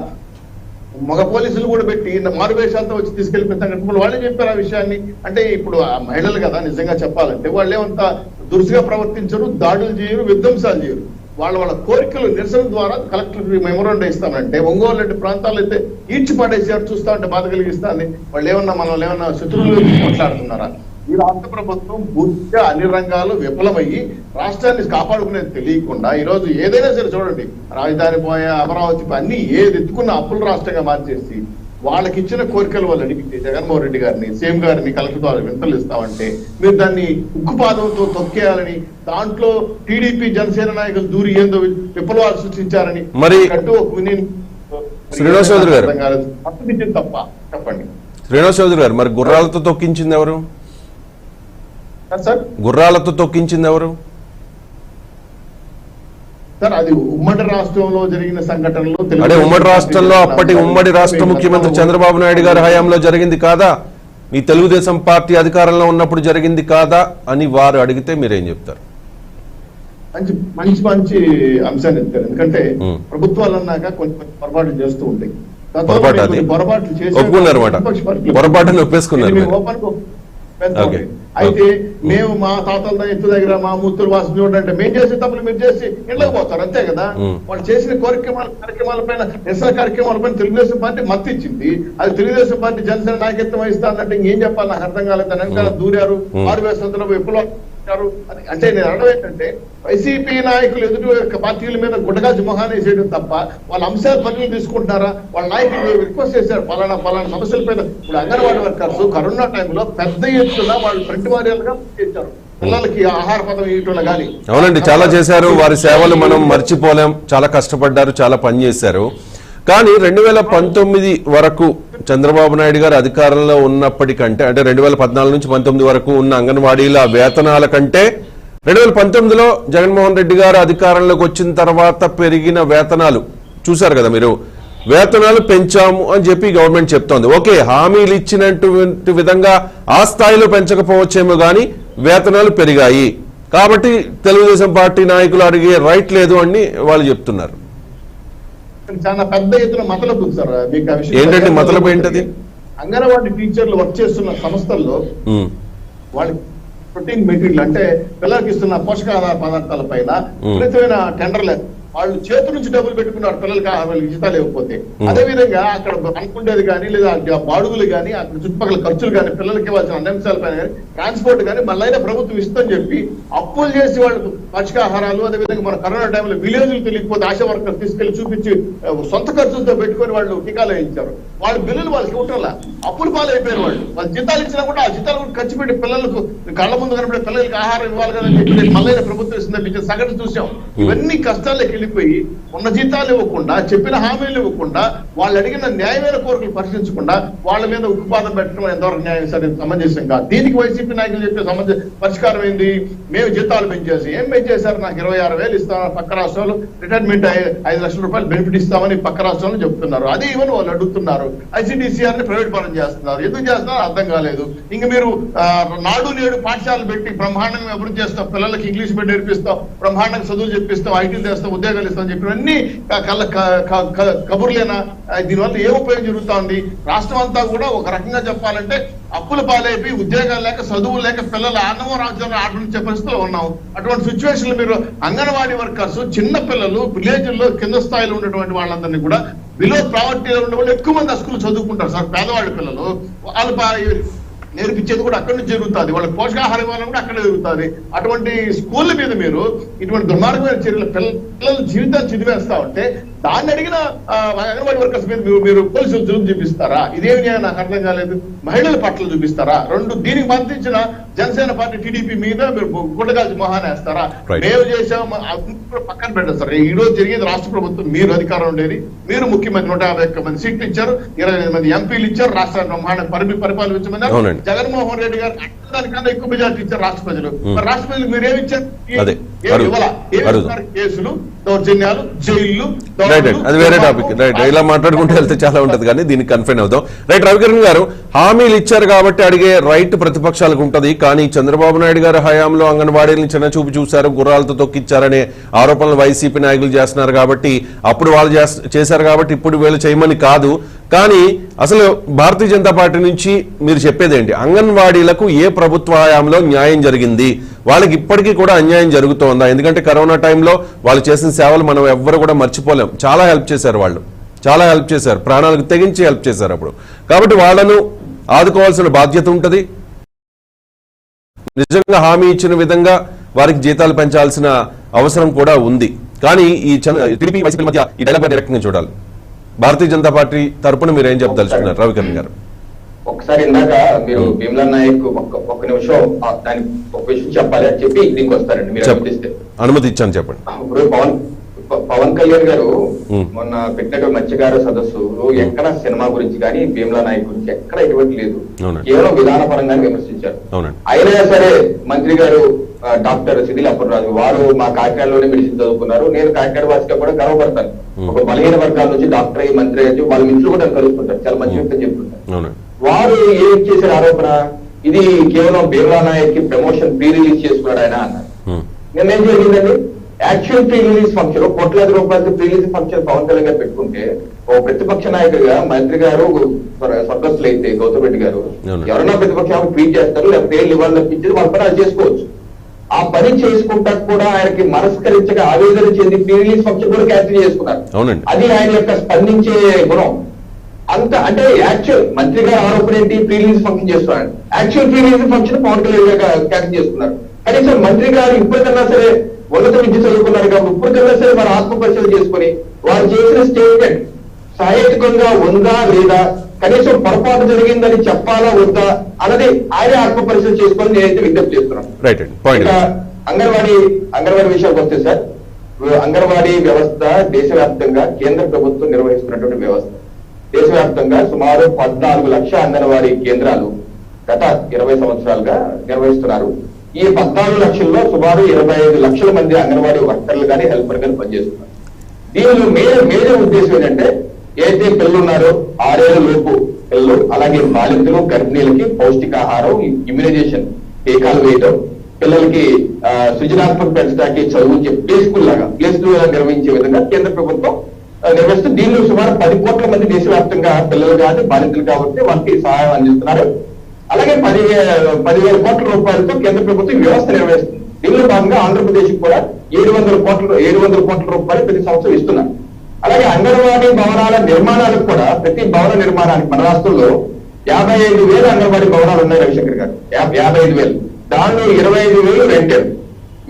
మగ పోలీసులు కూడా పెట్టి మారువేషాలతో వచ్చి తీసుకెళ్లిపోతారు. వాళ్ళే చెప్పారు ఆ విషయాన్ని. అంటే ఇప్పుడు ఆ మహిళలు కదా, నిజంగా చెప్పాలంటే వాళ్ళు ఏమంతా దురుసుగా ప్రవర్తించరు, దాడులు చేయరు, విధ్వంసాలు చేయరు. వాళ్ళ కోరికలు నిరసన ద్వారా కలెక్టర్ మెమోరాండం ఇస్తామంటే, ఒంగోలు లాంటి ప్రాంతాల్లో అయితే ఈడ్చి పడేసారు. చూస్తా ఉంటే బాధ కలిగిస్తాంది. వాళ్ళు ఏమన్నా శత్రువులు మాట్లాడుతున్నారా? ఈ రాష్ట్ర ప్రభుత్వం పూర్తిగా అన్ని రంగాలు విఫలమయ్యి రాష్ట్రాన్ని కాపాడుకునేది తెలియకుండా ఈరోజు ఏదైనా సరే చూడండి, రాజధాని పోయే, అమరావతి అన్ని ఏది ఎత్తుకున్న అప్పుల రాష్ట్రంగా మార్చేసి వాళ్ళకి ఇచ్చిన కోరికలు వాళ్ళు అడిగితే జగన్మోహన్ రెడ్డి గారిని, సీఎం గారిని కలెక్టర్ ద్వారా వింతలు ఇస్తామంటే మీరు దాన్ని ఉక్కుపాదంతో తొక్కేయాలని, దాంట్లో టీడీపీ జనసేన నాయకులు దూరి ఏందో విప్లవాలు సృష్టించారని
మరి
శ్రీనివాస్ చౌదరి గారు తప్ప చెప్పండి.
శ్రీనివాస్ చౌదరి గారు, మరి గుర్రాలతో తొక్కించింది ఎవరు? గుర్రాలతో తొక్కించింది ఎవరు
సార్? అది ఉమ్మడి రాష్ట్రంలో జరిగిన సంఘటనలు.
అదే ఉమ్మడి రాష్ట్రంలో అప్పటి ఉమ్మడి రాష్ట్ర ముఖ్యమంత్రి చంద్రబాబు నాయుడు గారి హయాంలో జరిగింది కాదా? మీ తెలుగుదేశం పార్టీ అధికారంలో ఉన్నప్పుడు జరిగింది కాదా అని వారు అడిగితే మీరేం చెప్తారు?
మంచి అంశాన్ని ఎత్తారు. ఎందుకంటే ప్రభుత్వాలు అన్నాక కొన్ని పొరపాట్లు చేస్తూ ఉంటాయి. పొరపాట్లు
ఒప్పుకున్నారు, ఒప్పేసుకున్నారు.
పెంచుకోండి. అయితే మేము మా తాతల ఎత్తు దగ్గర మా ముత్తులు వాసన చూడంటే మేము చేసే తప్పులు మీరు చేసి ఇళ్ళకి పోతారు, అంతే కదా. వాళ్ళు చేసిన కార్యక్రమాలపైన నిరసన కార్యక్రమాలపైన తెలుగుదేశం పార్టీ మద్దతు ఇచ్చింది. అది తెలుగుదేశం పార్టీ జనసేన నాయకత్వం వహిస్తానంటే ఇంకేం చెప్పాలి నాకు అర్థం కాలేదు. వెనకాల దూరారు, 6,000 విప్లవం. అంటే నేను అనడం ఏంటంటే వైసీపీ నాయకులు ఎదుటి పార్టీల మీద గుడ్డగాజు మొహాన్ని వేసేయడం తప్ప వాళ్ళ అంశాలు పరిగణలు తీసుకుంటున్నారా? వాళ్ళ నాయకులు రిక్వెస్ట్ చేశారు పలానా సమస్యలపైన. ఇప్పుడు అంగన్వాడీ వర్కర్స్ కరోనా టైంలో పెద్ద ఎత్తున వాళ్ళు ఫ్రంట్ వారియర్లుగా చేశారు, పిల్లలకి ఆహార పదం ఇవ్వటం కానీ.
అవునండి, చాలా చేశారు. వారి సేవలు మనం మర్చిపోలేం. చాలా కష్టపడ్డారు, చాలా పని చేశారు. కానీ 2019 వరకు చంద్రబాబు నాయుడు గారు అధికారంలో ఉన్నప్పటికంటే, అంటే 2014 నుంచి 19 వరకు ఉన్న అంగన్వాడీల వేతనాల కంటే 2019లో జగన్మోహన్ రెడ్డి గారు అధికారంలోకి వచ్చిన తర్వాత పెరిగిన వేతనాలు చూశారు కదా మీరు. వేతనాలు పెంచాము అని చెప్పి గవర్నమెంట్ చెప్తోంది. ఓకే, హామీలు ఇచ్చినటువంటి విధంగా ఆ స్థాయిలో పెంచకపోవచ్చేమో కానీ వేతనాలు పెరిగాయి. కాబట్టి తెలుగుదేశం పార్టీ నాయకులు అడిగే రైట్ లేదు అని వాళ్ళు చెప్తున్నారు.
చాలా పెద్ద ఎత్తున మతలబు సార్. మీకు ఆ విషయం
ఏంటంటే మతలబు ఏంటది?
అంగన్వాడీ టీచర్లు వర్క్ చేస్తున్న సంస్థల్లో వాళ్ళకి ప్రోటీన్ మెటీరియల్ అంటే పిల్లలకి ఇస్తున్న పోషకాహార పదార్థాల పైన విపరీతమైన టెండర్లు వాళ్ళు చేతి నుంచి డబ్బులు పెట్టుకున్నారు పిల్లలకి వాళ్ళకి జీతాలు ఇవ్వకపోతే. అదే విధంగా అక్కడ అనుకుండేది కానీ లేదా బాడుగులు కానీ అక్కడ చుట్టుపక్కల ఖర్చులు కానీ పిల్లలకి ఇవ్వాల్సిన అన్ని అంశాల పైన కానీ ట్రాన్స్పోర్ట్ కానీ మళ్ళీ ప్రభుత్వం ఇస్తుందని చెప్పి అప్పులు చేసి వాళ్ళకు పౌష్టికాహారాలు, అదేవిధంగా మన కరోనా టైంలో విలేజ్లు తెలియకపోతే ఆశా వర్కర్స్ తీసుకెళ్లి చూపించి సొంత ఖర్చులతో పెట్టుకొని వాళ్ళు టీకాలు వేయించారు. వాళ్ళ బిల్లులు వాళ్ళకి ఇవ్వటంలా అప్పులు పాలైపోయారు. వాళ్ళు జీతాలు ఇచ్చినా కూడా ఆ జీతాలు కూడా ఖర్చు పెట్టి పిల్లలకు కళ్ళ ముందు కనబడే పిల్లలకి ఆహారం ఇవ్వాలి కదా చెప్పి మళ్ళీ ప్రభుత్వం ఇస్తుందని సంఘటన చూసాం. ఇవన్నీ కష్టాలకి వెళ్ళిపోయి ఉన్న జీతాలు ఇవ్వకుండా, చెప్పిన హామీలు ఇవ్వకుండా, వాళ్ళు అడిగిన న్యాయమైన కోరికలు పరిశీలించకుండా వాళ్ళ మీద ఉక్కుపాదం పెట్టడం ఎంతవరకు న్యాయం సరే సమంజసం కాదు. దీనికి వైసీపీ నాయకులు చెప్పే పరిష్కారం ఏంది? మేము జీతాలు పెంచేసి ఏం పెంచేశారు? నాకు 26,000 ఇస్తామని పక్క రాష్ట్రాలు, రిటైర్మెంట్ 5 లక్షల రూపాయలు బెనిఫిట్ ఇస్తామని పక్క రాష్ట్రాలు చెప్తున్నారు. అదే ఇవన్నీ వాళ్ళు అడుగుతున్నారు. ICDCR ని ప్రైవేట్ పరం చేస్తున్నారు. ఎందుకు చేస్తున్నారు అర్థం కాలేదు. ఇంక మీరు నాడు నేడు పాఠశాలలు పెట్టి బ్రహ్మాండంగా అభివృద్ధి చేస్తాం, పిల్లలకి ఇంగ్లీష్ మీడియం నేర్పిస్తాం, బ్రహ్మాండంగా చదువులు చెప్పిస్తాం, ఐటీలు చేస్తాం, ఉద్యోగాలు ఇస్తాం చెప్పినవన్నీ కబుర్లేనా? దీనివల్ల ఏ ఉపయోగం జరుగుతోంది? రాష్ట్రం అంతా కూడా ఒక రకంగా చెప్పాలంటే అప్పుల పాలైపోయి ఉద్యోగాలు లేక, చదువు లేక, పిల్లలు ఆనందం రాజ్యాలను ఆటంచే పరిస్థితిలో ఉన్నాం. అటువంటి సిచ్యువేషన్ మీరు అంగన్వాడీ వర్కర్స్, చిన్న పిల్లలు, విలేజ్ల్లో కింద స్థాయిలో ఉన్నటువంటి వాళ్ళందరినీ కూడా బిలో ప్రావర్టీలో ఉన్న వాళ్ళు ఎక్కువ మంది ఆ స్కూల్ చదువుకుంటారు సార్. పేదవాళ్ళ పిల్లలు వాళ్ళు నేర్పించేది కూడా అక్కడి నుంచి జరుగుతుంది, వాళ్ళకి పోషకాహారం ఇవ్వాలని కూడా అక్కడే జరుగుతుంది. అటువంటి స్కూళ్ళ మీద మీరు ఇటువంటి దుర్మార్గమైన చర్యలు పిల్లల జీవితాలు చిదివేస్తా ఉంటే దాన్ని అడిగిన అంగన్వాడీ వర్కర్స్ మీద మీరు పోలీసులు జులుం చూపిస్తారా? ఇదేమి నాకు అర్థం కాలేదు. మహిళల పట్ల చూపిస్తారా? దీనికి మద్దతించిన జనసేన పార్టీ టీడీపీ మీద మీరు గుడ్డగాల్చి మొహాన్ని వేస్తారా? మేము చేసాము పక్కన పెట్టారు సార్. ఈ రోజు జరిగేది రాష్ట్ర ప్రభుత్వం, మీరు అధికారం ఉండేది, మీరు ముఖ్యమంత్రి 151 మంది సీట్లు ఇచ్చారు, 25 మంది ఎంపీలు ఇచ్చారు, రాష్ట్రాన్ని బ్రహ్మాండ పరిపాలించమన్నారు. జగన్మోహన్ రెడ్డి గారు దానికన్నా ఎక్కువ మెజార్టీ ఇచ్చారు రాష్ట్ర ప్రజలు. రాష్ట్ర ప్రజలకు మీరేమి ఇచ్చారు? కేసులు, దౌర్జన్యాలు, జైళ్లు.
అది వేరే టాపిక్. రైట్, ఇలా మాట్లాడుకుంటూ వెళ్తే చాలా ఉంటది కానీ దీనికి కన్ఫైన్ అవుతాం. రైట్, రవికిరణ్ గారు, హామీలు ఇచ్చారు కాబట్టి అడిగే రైట్ ప్రతిపక్షాలకు ఉంటది. కానీ చంద్రబాబు నాయుడు గారి హయాంలో అంగన్వాడీలను చిన్న చూపు చూశారు, గుర్రాలతో తొక్కిచ్చారనే ఆరోపణలు వైసీపీ నాయకులు చేస్తున్నారు. కాబట్టి అప్పుడు వాళ్ళు చేశారు కాబట్టి ఇప్పుడు వీళ్ళు చేయమని కాదు. కానీ అసలు భారతీయ జనతా పార్టీ నుంచి మీరు చెప్పేదేంటి? అంగన్వాడీలకు ఏ ప్రభుత్వ హయాంలో న్యాయం జరిగింది? వాళ్ళకి ఇప్పటికీ కూడా అన్యాయం జరుగుతోందా? ఎందుకంటే కరోనా టైంలో వాళ్ళు చేసిన సేవలు మనం ఎవ్వరు కూడా మర్చిపోలేం. చాలా హెల్ప్ చేశారు, వాళ్ళు చాలా హెల్ప్ చేశారు, ప్రాణాలకు తెగించి హెల్ప్ చేశారు అప్పుడు. కాబట్టి వాళ్ళను ఆదుకోవాల్సిన బాధ్యత ఉంటుంది. నిజంగా హామీ ఇచ్చిన విధంగా వారికి జీతాలు పెంచాల్సిన అవసరం కూడా ఉంది. కానీ ఈ టీడీపీ వైసీపీ మధ్య ఈ డైలాగ్ డైరెక్ట్ గా చూడాలి. భారతీయ జనతా పార్టీ తరపున మీరు ఏం చెప్పదలుచుకున్నారు రవికిరణ్ గారు?
ఒకసారి ఇందాక మీరు భీమ్లా నాయక్ ఒక్క నిమిషం దానికి ఒక విషయం చెప్పాలి అని చెప్పి దీనికి వస్తారండి, మీరు అనుమతిస్తే.
అనుమతి ఇచ్చాను, చెప్పండి.
ఇప్పుడు పవన్ కళ్యాణ్ గారు మొన్న పెట్టినటువంటి మత్స్యకార సదస్సు ఎక్కడ సినిమా గురించి కానీ భీమ్లా నాయక్ గురించి ఎక్కడ ఎటువంటి లేదు, కేవలం విధానపరంగానే విమర్శించారు. అయినా సరే మంత్రి గారు డాక్టర్ సిదిల్ అప్పలరాజు వారు మా కాకినాడలోనే మెడిసిన్ చదువుకున్నారు. నేను కాకినాడ వాసిగా కూడా గర్వపడతాను. ఒక బలహీన వర్గాల నుంచి డాక్టర్ అయ్యి మంత్రి అయ్యి వాళ్ళ మిత్రులు కూడా కలుస్తుంటారు, చాలా మంచి వ్యక్తి చెప్తుంటారు. వారు ఏం చేశారు ఆరోపణ? ఇది కేవలం భీమ్లా నాయక్ కి ప్రమోషన్ ప్రీ రిలీజ్ చేసుకున్నాడు ఆయన అన్నారు. నిన్న ఏం జరిగిందండి? యాక్చువల్ ప్రీ రిలీజ్ ఫంక్షన్ కోట్లాది రూపాయలతో pre release function Pawan Kalyan గారు పెట్టుకుంటే ఓ ప్రతిపక్ష నాయకుడిగా మంత్రి గారు స్వర్గస్థులు అయితే గౌతమ్ రెడ్డి గారు ఎవరైనా ప్రతిపక్షం ట్వీట్ చేస్తారు, లేకపోతే ఏళ్ళు ఇవ్వాలి తప్పించేది వాళ్ళ పని అది చేసుకోవచ్చు. ఆ పని చేసుకుంటా కూడా ఆయనకి మనస్కరించక ఆవేదన చెంది ప్రీ రిలీజ్ ఫంక్షన్ కూడా క్యాన్సిల్ చేసుకున్నారు. అది ఆయన యొక్క స్పందించే గుణం. అంత అంటే యాక్చువల్ మంత్రి గారు ఆరోపణ ఏంటి, ప్రీ రిలీజ్ ఫంక్షన్ చేస్తున్నారు. Actual pre release function Pawan Kalyan cancel చేసుకున్నారు. కనీసం మంత్రి గారు ఇప్పటికన్నా సరే ఉన్నత విద్య చదువుకున్నారు కాబట్టి ఇప్పటికన్నా సరే వారు ఆత్మ పరిశీలన చేసుకుని వారు చేసిన స్టేట్మెంట్ సహేతుకంగా ఉందా లేదా, కనీసం పొరపాటు జరిగిందని చెప్పాలా వద్దా అన్నది ఆయన ఆత్మ పరిశీలన చేసుకొని నేనైతే విజ్ఞప్తి చేస్తున్నాను. అంగన్వాడీ విషయానికి వస్తే సార్, అంగన్వాడీ వ్యవస్థ దేశవ్యాప్తంగా కేంద్ర ప్రభుత్వం నిర్వహిస్తున్నటువంటి వ్యవస్థ. దేశవ్యాప్తంగా సుమారు 14 లక్షల అంగన్వాడీ కేంద్రాలు గత 20 సంవత్సరాలుగా నిర్వహిస్తున్నారు. ఈ 14 లక్షల్లో సుమారు 25 లక్షల మంది అంగన్వాడీ వర్కర్లు కానీ హెల్పర్ కానీ పనిచేస్తున్నారు. దీనిలో మేజర్ ఉద్దేశం ఏంటంటే ఏదైతే పిల్లలు ఉన్నారో 6 ఏళ్ల లోపు పిల్లలు, అలాగే బాలింతలు గర్భిణీలకి పౌష్టికాహారం, ఇమ్యునైజేషన్ టీకాలు వేయడం, పిల్లలకి సృజనాత్మక పెంచడానికి చదువు ప్లే స్కూల్ లాగా నిర్వహించే విధంగా కేంద్ర ప్రభుత్వం నిర్వహిస్తూ దీనిలో సుమారు 10 కోట్ల మంది దేశవ్యాప్తంగా పిల్లలు కానీ బాలింతలు కాబట్టి వాళ్ళకి సహాయం అందిస్తున్నారు. అలాగే 10,000 కోట్ల రూపాయలతో కేంద్ర ప్రభుత్వం వ్యవస్థ నిర్వహిస్తుంది. దీనిలో భాగంగా ఆంధ్రప్రదేశ్ కూడా 700 కోట్ల రూపాయలు ప్రతి సంవత్సరం ఇస్తున్నారు. అలాగే అంగన్వాడీ భవనాల నిర్మాణాలకు కూడా ప్రతి భవన నిర్మాణానికి మన రాష్ట్రంలో 55,000 అంగన్వాడీ భవనాలు ఉన్నాయి రవిశంకర్ గారు. 55,000 దానిలో 25,000 రెంటెడ్,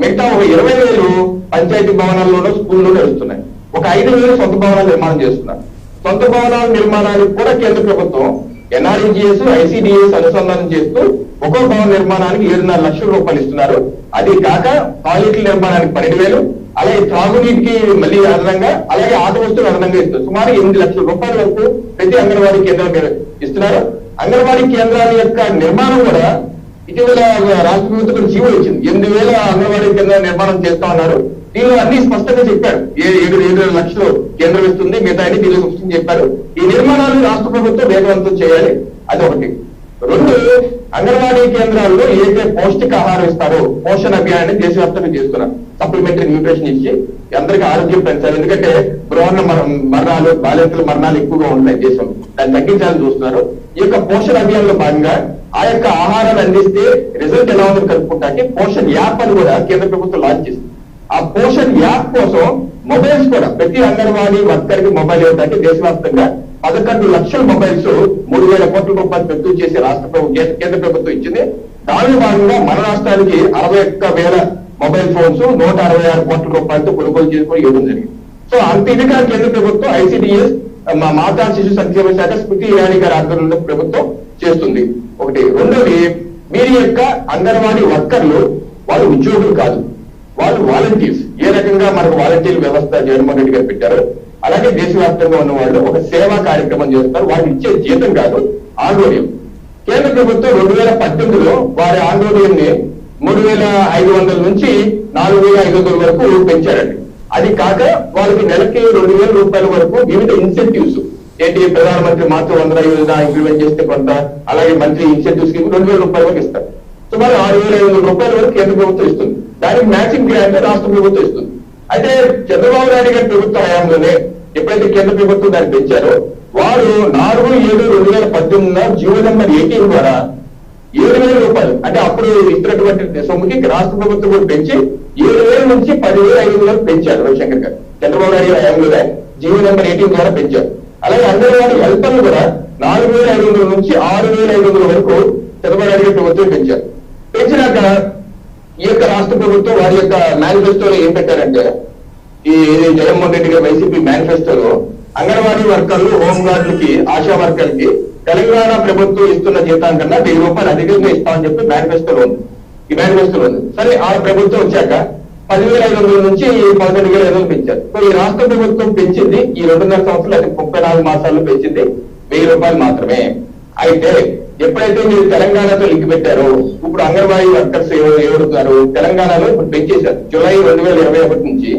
మిగతా ఒక 20,000 పంచాయతీ భవనాల్లోనూ స్కూల్లోనూ నడుస్తున్నాయి. ఒక 5,000 సొంత భవనాలు నిర్మాణం చేస్తున్నారు. సొంత భవనాల నిర్మాణానికి కూడా కేంద్ర ప్రభుత్వం NREGS, ICDS అనుసంధానం చేస్తూ ఒక్కో భవన నిర్మాణానికి 7.5 లక్షల రూపాయలు ఇస్తున్నారు. అది కాక టాయిలెట్ల నిర్మాణానికి 12,000, అలాగే త్రాగునీటికి మళ్ళీ అదనంగా, అలాగే ఆట వస్తువులు అదనంగా ఇస్తారు. సుమారు 8 లక్షల రూపాయల వరకు ప్రతి అంగన్వాడీ కేంద్రం ఇస్తున్నారు. అంగన్వాడీ కేంద్రాల యొక్క నిర్మాణం కూడా ఇటీవల రాష్ట్ర ప్రభుత్వం జీవో ఇచ్చింది. 8,000 అంగన్వాడీ కేంద్రాల నిర్మాణం చేస్తా ఉన్నారు. దీనిలో అన్ని స్పష్టంగా చెప్పారు. 7 లక్షలు కేంద్రం ఇస్తుంది, మిగతా అన్ని దీనిలో స్పష్టంగా చెప్పారు. ఈ నిర్మాణాలు రాష్ట్ర ప్రభుత్వం వేగవంతం చేయాలి, అది ఒకటి. 2, అంగన్వాడీ కేంద్రాల్లో ఏదైతే పౌష్టికాహారం ఇస్తారో పోషణ అభియాన్ని దేశవ్యాప్తంగా చేస్తున్నారు. సప్లిమెంటరీ న్యూట్రిషన్ ఇచ్చి అందరికీ ఆరోగ్యం పెంచాలి. ఎందుకంటే భ్రూణ మరణాలు, బాలింతల మరణాలు ఎక్కువగా ఉన్నాయి దేశం, దాన్ని తగ్గించాలని చూస్తున్నారు. ఈ యొక్క పోషణ అభియాన్లో భాగంగా ఆ యొక్క ఆహారాన్ని అందిస్తే రిజల్ట్ ఎలా ఉందని కనుక్కుంటానికి పోషణ్ యాప్ అని కూడా కేంద్ర ప్రభుత్వం లాంచ్ చేసింది. ఆ పోషణ్ యాప్ కోసం మొబైల్స్ కూడా ప్రతి అంగన్వాడీ వర్కర్ కి మొబైల్ ఇవ్వడానికి దేశవ్యాప్తంగా 11 లక్షల మొబైల్స్ 3,000 కోట్ల రూపాయలు పెద్దలు చేసి కేంద్ర ప్రభుత్వం ఇచ్చింది. దానిలో భాగంగా మన రాష్ట్రానికి 61,000 మొబైల్ ఫోన్స్ 166 కోట్ల రూపాయలతో కొనుగోలు చేసుకుని ఇవ్వడం జరిగింది. సో అంత ఇదిగా కేంద్ర ప్రభుత్వం ICDS మాతా శిశు సంక్షేమ శాఖ స్మృతి ఇరానీ గారి ఆధ్వర్యంలో ప్రభుత్వం చేస్తుంది. ఒకటి. రెండోది, వీరి యొక్క అంగన్వాడీ వర్కర్లు వాళ్ళు ఉద్యోగులు కాదు, వాళ్ళు వాలంటీర్స్. ఏ రకంగా మనకు వాలంటీర్ వ్యవస్థ జగన్మోహన్ రెడ్డి గారు పెట్టారు, అలాగే దేశవ్యాప్తంగా ఉన్న వాళ్ళు ఒక సేవా కార్యక్రమం చేస్తారు. వాళ్ళు ఇచ్చే జీతం కాదు, ఆందోళన. కేంద్ర ప్రభుత్వం 2018లో వారి ఆందోళనని 3,500 నుంచి 4,500 వరకు పెంచారండి. అది కాక వాళ్ళకి నెలకి 2,000 రూపాయల వరకు వివిధ ఇన్సెంటివ్స్, ఏంటి ప్రధానమంత్రి మాతృవందన యోజన ఇంప్లిమెంట్ చేస్తే కొంత, అలాగే మంత్లీ ఇన్సెంటివ్ స్కీమ్ 2,000 రూపాయల వరకు ఇస్తారు. సుమారు 6,500 రూపాయల వరకు కేంద్ర ప్రభుత్వం ఇస్తుంది. దానికి మ్యాచింగ్ గ్రాంట్ రాష్ట్ర ప్రభుత్వం ఇస్తుంది. అయితే చంద్రబాబు నాయుడు గారి ప్రభుత్వ హయాంలోనే ఎప్పుడైతే కేంద్ర ప్రభుత్వం దాన్ని పెంచారో వారు 4/7/2018 జీవో నెంబర్ 18 ద్వారా 7,000 రూపాయలు, అంటే అప్పుడు ఇస్తున్నటువంటి సొమ్ముకి రాష్ట్ర ప్రభుత్వం కూడా పెంచి 7,000 నుంచి 10,500 వరకు పెంచారు రవిశంకర్ గారు. చంద్రబాబు నాయుడు హయాంలోనే జీవో నెంబర్ 18 ద్వారా పెంచారు. అలాగే అంగన్వాడీ హెల్పర్లు కూడా 4,500 నుంచి 6,500 వరకు చంద్రబాబు నాయుడు గారి ప్రభుత్వం పెంచారు. పెంచినాక ఈ యొక్క రాష్ట్ర ప్రభుత్వం వారి యొక్క మేనిఫెస్టోలో ఏం పెట్టారంటే, ఈ జగన్మోహన్ రెడ్డి గారి వైసీపీ మేనిఫెస్టోలో అంగన్వాడీ వర్కర్లు, హోంగార్డులకి, ఆశా వర్కర్లకి తెలంగాణ ప్రభుత్వం ఇస్తున్న జీతం కన్నా 1,000 రూపాయలు అధికంగా ఇస్తామని చెప్పి మేనిఫెస్టోలో ఉంది. ఈ మేనిఫెస్టోలో ఉంది. సరే, ఆ ప్రభుత్వం వచ్చాక 10,500 నుంచి 11,500 పెంచారు. సో ఈ రాష్ట్ర ప్రభుత్వం పెంచింది ఈ 2.5 సంవత్సరాలు, అది 34 మాసాల్లో పెంచింది 1,000 రూపాయలు మాత్రమే. అయితే ఎప్పుడైతే మీరు తెలంగాణతో లింక్ పెట్టారో ఇప్పుడు అంగన్వాడీ వర్కర్స్ ఎవరున్నారు తెలంగాణలో ఇప్పుడు పెంచేశారు. జూలై 2021 నుంచి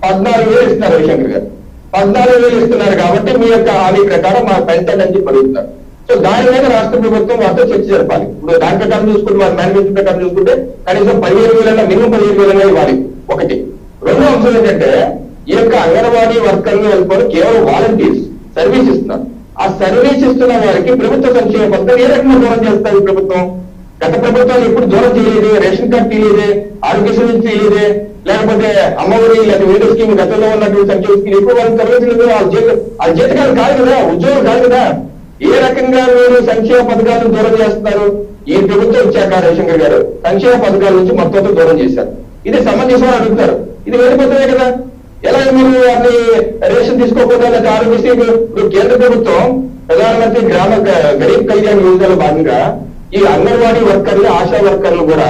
14,000 ఇస్తున్నారు రవిశంకర్ గారు. 14,000 ఇస్తున్నారు కాబట్టి మీ యొక్క హామీ ప్రకారం మా పెంచండి అని చెప్పి అడుగుతున్నారు. సో దాని మీద రాష్ట్ర ప్రభుత్వం వారితో చర్చ జరపాలి. ఇప్పుడు దాని ప్రకారం చూసుకుంటే, వారి మేనిఫెస్టో ప్రకారం చూసుకుంటే కనీసం 15,000 మినిమం 15,000 ఇవ్వాలి. ఒకటి. రెండో అంశం ఏంటంటే ఈ యొక్క అంగన్వాడీ వర్కర్లు వెళ్ళిపోయి కేవలం వాలంటీర్స్ సర్వీస్ ఇస్తున్నారు. ఆ సర్వీస్ ఇస్తున్న వారికి ప్రభుత్వ సంక్షేమ పథకం ఏ రకంగా దూరం చేస్తారు ఈ ప్రభుత్వం? గత ప్రభుత్వాలు ఎప్పుడు దూరం చేయలేదు. రేషన్ కార్డు తీయలేదే, ఆరోగ్యశ్రీ తీయలేదే, లేకపోతే అమ్మఒడి లేదా వేరే స్కీమ్ గతంలో ఉన్నటువంటి సంక్షేమ స్కీమ్ ఎప్పుడు వాళ్ళకి తరగతి వాళ్ళ జీతకాలు కాదు కదా, ఉద్యోగులు కాదు కదా. ఏ రకంగా మీరు సంక్షేమ పథకాలను దూరం చేస్తున్నారు? ఈ ప్రభుత్వం ఇచ్చాక రేషన్ గారు సంక్షేమ పథకాల నుంచి మొత్తం దూరం చేశారు. ఇది సమంజసం అడుగుతారు. ఇది వెళ్ళిపోతుందే కదా. ఎలా మీరు అన్ని రేషన్ తీసుకోకపోతే లేదా ఆరోగ్యశ్రీ ఇప్పుడు కేంద్ర ప్రభుత్వం ప్రధానమంత్రి గ్రామ గరీబ్ కళ్యాణ్ యోజనలో భాగంగా ఈ అంగన్వాడీ వర్కర్లు, ఆశా వర్కర్లు కూడా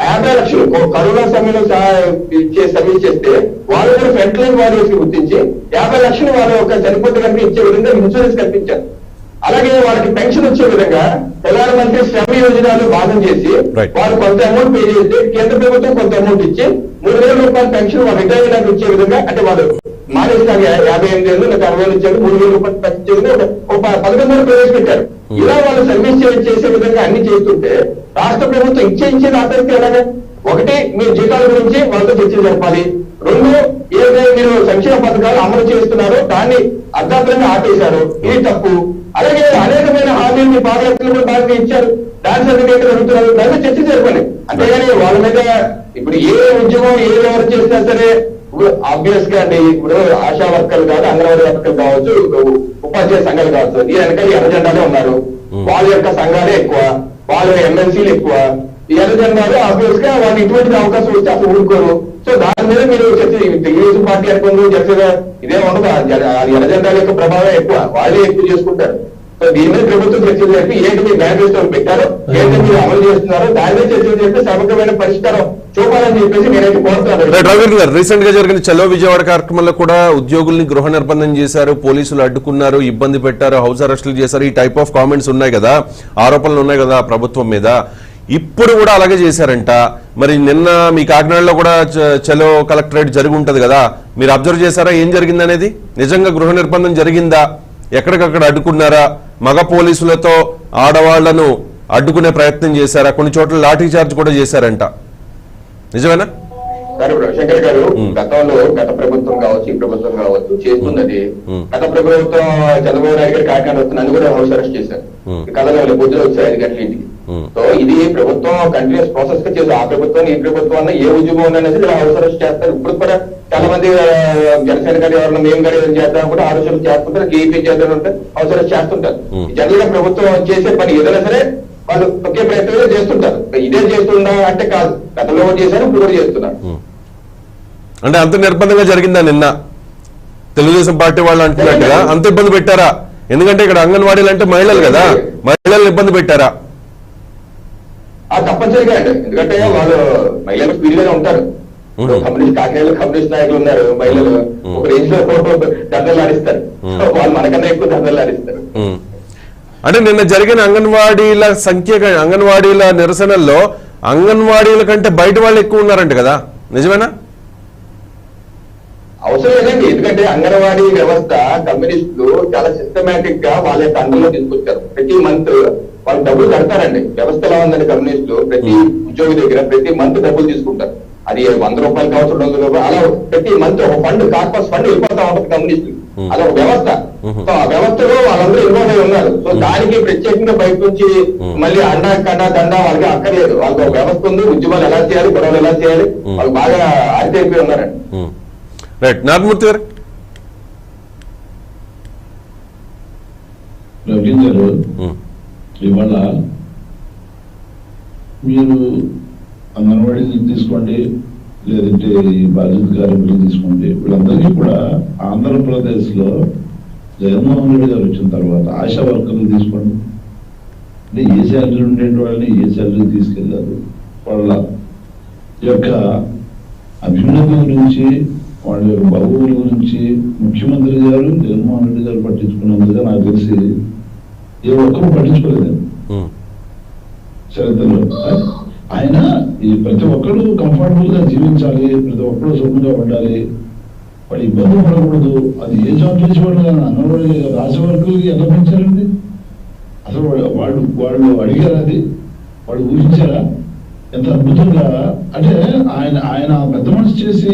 50 లక్షలు కరోనా సమయంలో సర్వీస్ చేస్తే వాళ్ళు కూడా ఫ్రంట్ లైన్ వారియర్స్ గుర్తించి 50 లక్షలు వాళ్ళ యొక్క చనిపోతే కనుక ఇచ్చే విధంగా ఇన్సూరెన్స్ కల్పించారు. అలాగే వాళ్ళకి పెన్షన్ వచ్చే విధంగా ప్రధానమంత్రి శ్రమ యోజనలు భాగం చేసి వాళ్ళు కొంత అమౌంట్ పే చేసి కేంద్ర ప్రభుత్వం కొంత అమౌంట్ ఇచ్చి 3,000 రూపాయల పెన్షన్ వాళ్ళ రిటైర్మెంట్ వచ్చే విధంగా, అంటే వాళ్ళు మానేసినాక 58 ఏళ్ళు లేదా 60 ఏళ్ళు ఇచ్చారు, 3,000 రూపాయలు పెన్షన్ విధంగా ఒక పథకం కూడా ప్రవేశపెట్టారు. ఇలా వాళ్ళు సర్వీస్ చేసే విధంగా అన్ని చేస్తుంటే రాష్ట్ర ప్రభుత్వం ఇచ్చేది ఆసక్తి ఎలాగా? ఒకటి, మీరు జీతాల గురించి వాళ్ళతో చర్చలు జరపాలి. రెండు, ఏదైతే మీరు సంక్షేమ పథకాలు అమలు చేస్తున్నారో దాన్ని అర్ధాంతరంగా ఆపేశారు, ఇది తప్పు. అలాగే అనేకమైన హామీలు మీ పాదయాత్రలు కూడా బాగా ఇచ్చారు, దాని సర్టిఫికేట్ జరుగుతున్నారు, దాన్ని చర్చ జరపాలి. అంతేగాని వాళ్ళ మీద ఇప్పుడు ఏ ఉద్యోగం ఎవరు చేసినా సరే ఆబ్వియస్ గా అండి, ఇప్పుడు ఆశా వర్కర్లు కాదు, అంగన్వాడీ వర్కర్లు కావచ్చు, ఉపాధ్యాయ సంఘాలు కావచ్చు, ఈ వెనక ఎర్ర జెండాలే ఉన్నారు. వాళ్ళ యొక్క సంఘాలే ఎక్కువ, వాళ్ళ ఎమ్మెల్సీలు ఎక్కువ. ఈ ఎర్ర జెండాలు ఆబ్వియస్ గా వాళ్ళు ఇటువంటి అవకాశం వస్తే అసలు ఊరుకోరు. సో దాని మీద మీరు తెలుగుదేశం పార్టీ అనుకుంటూ జనసేన ఇదే ఉండదు. ఎర్ర జెండాల యొక్క ప్రభావం ఎక్కువ, వాళ్ళే ఎక్కువ చేసుకుంటారు. సో దీని మీద ప్రభుత్వం చర్చలు చెప్పి ఏంటి మీరు మేనిఫెస్టోలు పెట్టారో, ఏంటి మీరు అమలు చేస్తున్నారో దాని మీద చర్చలు చెప్పి సమగ్రమైన పరిష్కారం చూపాలని చెప్పేసి నేనైతే కోరుతున్నాను.
రీసెంట్ గా జరిగిన చలో విజయవాడ కార్యక్రమంలో కూడా ఉద్యోగుల్ని గృహ నిర్బంధం చేశారు, పోలీసులు అడ్డుకున్నారు, ఇబ్బంది పెట్టారు, హౌస్ అరెస్టులు చేశారు, ఈ టైప్ ఆఫ్ కామెంట్స్ ఉన్నాయి కదా, ఆరోపణలు ఉన్నాయి కదా ప్రభుత్వం మీద. ఇప్పుడు కూడా అలాగే చేశారంట. మరి నిన్న మీ కాకినాడలో కూడా చలో కలెక్టరేట్ జరిగి ఉంటది కదా, మీరు అబ్జర్వ్ చేశారా ఏం జరిగింది అనేది? నిజంగా గృహ నిర్బంధం జరిగిందా? ఎక్కడికక్కడ అడ్డుకున్నారా? మగ పోలీసులతో ఆడవాళ్లను అడ్డుకునే ప్రయత్నం చేశారా? కొన్ని చోట్ల లాఠీ చార్జ్ కూడా చేశారంట, నిజమేనా?
రవిశంకర్ గారు, గతంలో గత ప్రభుత్వం కావచ్చు, ఈ ప్రభుత్వం కావచ్చు చేస్తున్నది. గత ప్రభుత్వం చంద్రబాబు నాయుడు గారు కాకినాడ వస్తే నన్ను కూడా హౌస్ అరెస్ట్ చేశారు. కథలో పొద్దున వచ్చారు 5 గంటల ఇంటికి. సో ఇది ప్రభుత్వం కంటిన్యూస్ ప్రాసెస్ గా చేస్తారు. ఆ ప్రభుత్వం ఈ ప్రభుత్వం అన్న ఏ ఉద్యోగం అనేది ఇలా హౌస్ అరెస్ట్ చేస్తారు. ఇప్పుడు కూడా చాలా మంది జనసేన గారు ఎవరైనా మేము గారు ఏదైనా చేద్దాం కూడా ఆలోచనలు చేస్తుంటారు, కేపీ చేద్దాం ఉంటే హౌస్ అరెస్ట్ చేస్తుంటారు. జనరల్ గా ప్రభుత్వం చేసే పని ఏదైనా సరే వాళ్ళు ఒకే ప్రయత్నంలో చేస్తుంటారు. ఇదే చేస్తుందా అంటే కాదు, గతంలో కూడా చేశారు, ఇప్పుడు కూడా చేస్తున్నారు.
అంటే అంత నిర్బంధంగా జరిగిందా నిన్న? తెలుగుదేశం పార్టీ వాళ్ళు అంటున్నట్టుగా అంత ఇబ్బంది పెట్టారా? ఎందుకంటే ఇక్కడ అంగన్వాడీలు అంటే మహిళలు కదా, మహిళలు ఇబ్బంది పెట్టారా?
తప్పనిసరిగా అండి, ఎందుకంటే వాళ్ళు మహిళలు స్పీడ్ గానే ఉంటారు. కమ్యూనిస్ట్ కాకినాడలో కమ్యూనిస్ట్ నాయకులు ఉన్నారు, మహిళలు ఒక రేంజ్ లో దండలు ఆడిస్తారు, వాళ్ళు మనకన్నా ఎక్కువ దండలు ఆడిస్తారు.
అంటే నిన్న జరిగిన అంగన్వాడీల సంఖ్య, అంగన్వాడీల నిరసనల్లో అంగన్వాడీల కంటే బయట వాళ్ళు ఎక్కువ ఉన్నారంట కదా, నిజమేనా?
అవసరం లేదండి, ఎందుకంటే అంగన్వాడీ వ్యవస్థ కమ్యూనిస్టులు చాలా సిస్టమేటిక్ గా వాళ్ళ యొక్క అండర్లో తీసుకొచ్చారు. ప్రతి మంత్ వాళ్ళు డబ్బులు కడతారండి. వ్యవస్థ ఎలా ఉందండి, కమ్యూనిస్టులు ప్రతి ఉద్యోగి దగ్గర ప్రతి మంత్ డబ్బులు తీసుకుంటారు. అది 100 రూపాయలు కావచ్చు, 200 రూపాయలు, అలా ప్రతి మంత్ ఒక ఫండ్, కార్పస్ ఫండ్ వెళ్ళిపోతా ఉంటుంది కమ్యూనిస్టులు. అదొక వ్యవస్థ. సో ఆ వ్యవస్థలో వాళ్ళందరూ ఇన్వాల్వ్ అయి ఉన్నారు. సో దానికి ప్రత్యేకంగా బయట నుంచి మళ్ళీ అండా కండా దండా వాళ్ళకి అక్కర్లేదు. వాళ్ళకి ఒక వ్యవస్థ ఉంది, ఉద్యమాలు ఎలా చేయాలి, గొడవలు ఎలా చేయాలి, వాళ్ళు బాగా ఆరితేరిపోయి ఉన్నారండి.
రైట్, నారాయణమూర్తి గారు.
రవిగారు, ఇవాళ మీరు అంగన్వాడీని తీసుకోండి, లేదంటే ఈ బాధ్యత కార్మికులు తీసుకోండి, వీళ్ళందరికీ కూడా ఆంధ్రప్రదేశ్ లో జగన్మోహన్ రెడ్డి గారు వచ్చిన తర్వాత ఆశా వర్కర్లు తీసుకోండి, అంటే ఏ శాలరీ ఉండే వాళ్ళని ఏ శాలరీ తీసుకెళ్లారు, వాళ్ళ యొక్క అభ్యున్నతి గురించి, వాళ్ళ యొక్క బాగోగుల గురించి ముఖ్యమంత్రి గారు జగన్మోహన్ రెడ్డి గారు పట్టించుకున్నందుగా నాకు తెలిసి ఏ ఒక్కరూ పట్టించుకోలేదు చరిత్రలో. ఆయన ఈ ప్రతి ఒక్కరు కంఫర్టబుల్ గా జీవించాలి, ప్రతి ఒక్కరు సుఖంగా ఉండాలి, వాళ్ళు ఇబ్బంది పడకూడదు. అది ఏ జాబ్ చేసి వాళ్ళు అంగన్వాడీ రాష్ట్ర వర్కులకి ఎలా పెంచారండి? అసలు వాళ్ళు అడిగారా? అది వాళ్ళు ఊహించారా? ఎంత అద్భుతంగా అంటే ఆయన పెద్ద మనసు చేసి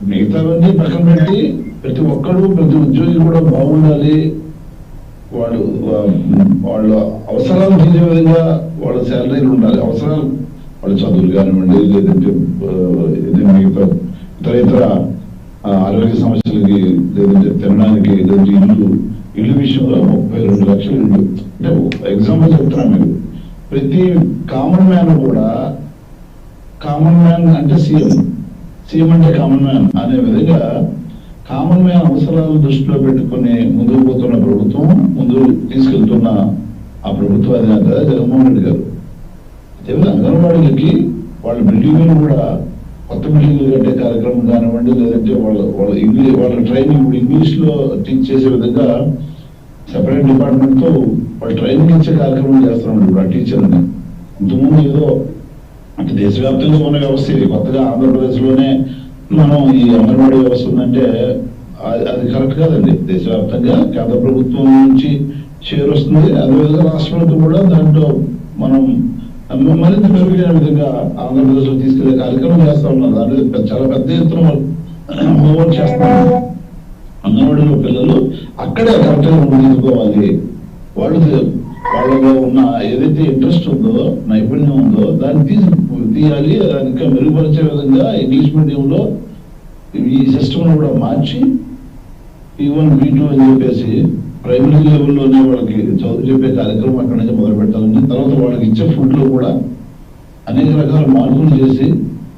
మిగతావన్నీ పక్కన పెట్టి ప్రతి ఒక్కరు ప్రతి ఉద్యోగి కూడా బాగుండాలి, వాళ్ళ అవసరాలు తీరే విధంగా వాళ్ళ శాలరీలు ఉండాలి, అవసరాలు వాళ్ళ చదువులు కానివ్వండి, లేదంటే మిగతా ఇతర ఆరోగ్య సమస్యలకి, లేదంటే తినడానికి, లేదంటే ఇల్లు విషయంలో 32 లక్షలు ఇల్లు. అంటే ఎగ్జాంపుల్ చెప్తున్నాను మీరు, ప్రతి కామన్ మ్యాన్ కూడా, కామన్ మ్యాన్ అంటే సీఎం అంటే కామన్ మ్యాన్ అనే విధంగా కామన్ మ్యాన్ అవసరాలను దృష్టిలో పెట్టుకుని ముందుకు పోతున్న ప్రభుత్వం, ముందు తీసుకెళ్తున్న ఆ ప్రభుత్వ అధినేత జగన్మోహన్ రెడ్డి గారు. అదేవిధంగా అంగన్వాడీలకి వాళ్ళ బిల్డింగ్లు కూడా కొత్త బిల్డింగ్లు కట్టే కార్యక్రమం కానివ్వండి, లేదంటే వాళ్ళ ట్రైనింగ్ ఇంగ్లీష్ లో టీచ్ చేసే విధంగా సెపరేట్ డిపార్ట్మెంట్ తో వాళ్ళు ట్రైనింగ్ ఇచ్చే కార్యక్రమం చేస్తున్నాం ఇప్పుడు ఆ టీచర్ని. ఇంతకుముందు ఏదో అంటే దేశవ్యాప్తంగా ఉన్న వ్యవస్థ ఇది, కొత్తగా ఆంధ్రప్రదేశ్ లోనే మనం ఈ అంగన్వాడీ వ్యవస్థ ఉందంటే అది కరెక్ట్ కాదండి. దేశవ్యాప్తంగా కేంద్ర ప్రభుత్వం నుంచి షేర్ వస్తుంది, అదేవిధంగా రాష్ట్ర ప్రభుత్వం కూడా దాంట్లో మనం మరింత మెరుగైన విధంగా ఆంధ్రప్రదేశ్ లో తీసుకెళ్లే కార్యక్రమం చేస్తా ఉన్నారు. దాని చాలా పెద్ద ఎత్తున హోంవర్క్ చేస్తున్నారు. అంగన్వాడీలో పిల్లలు అక్కడే కరెక్ట్ గా ముందుకోవాలి, వాళ్ళలో ఉన్న ఏదైతే ఇంట్రెస్ట్ ఉందో, నైపుణ్యం ఉందో దాన్ని తీయాలి. ఇంకా మెరుగుపరిచే విధంగా ఇంగ్లీష్ మీడియంలో ఈ సిస్టమ్ కూడా మార్చి P1 P2 అని చెప్పేసి ప్రైమరీ లెవెల్లోనే వాళ్ళకి చదువు చెప్పే కార్యక్రమం అక్కడి నుంచి మొదలు పెట్టాలని, తర్వాత వాళ్ళకి ఇచ్చే ఫుడ్ లో కూడా అనేక రకాల మార్పులు చేసి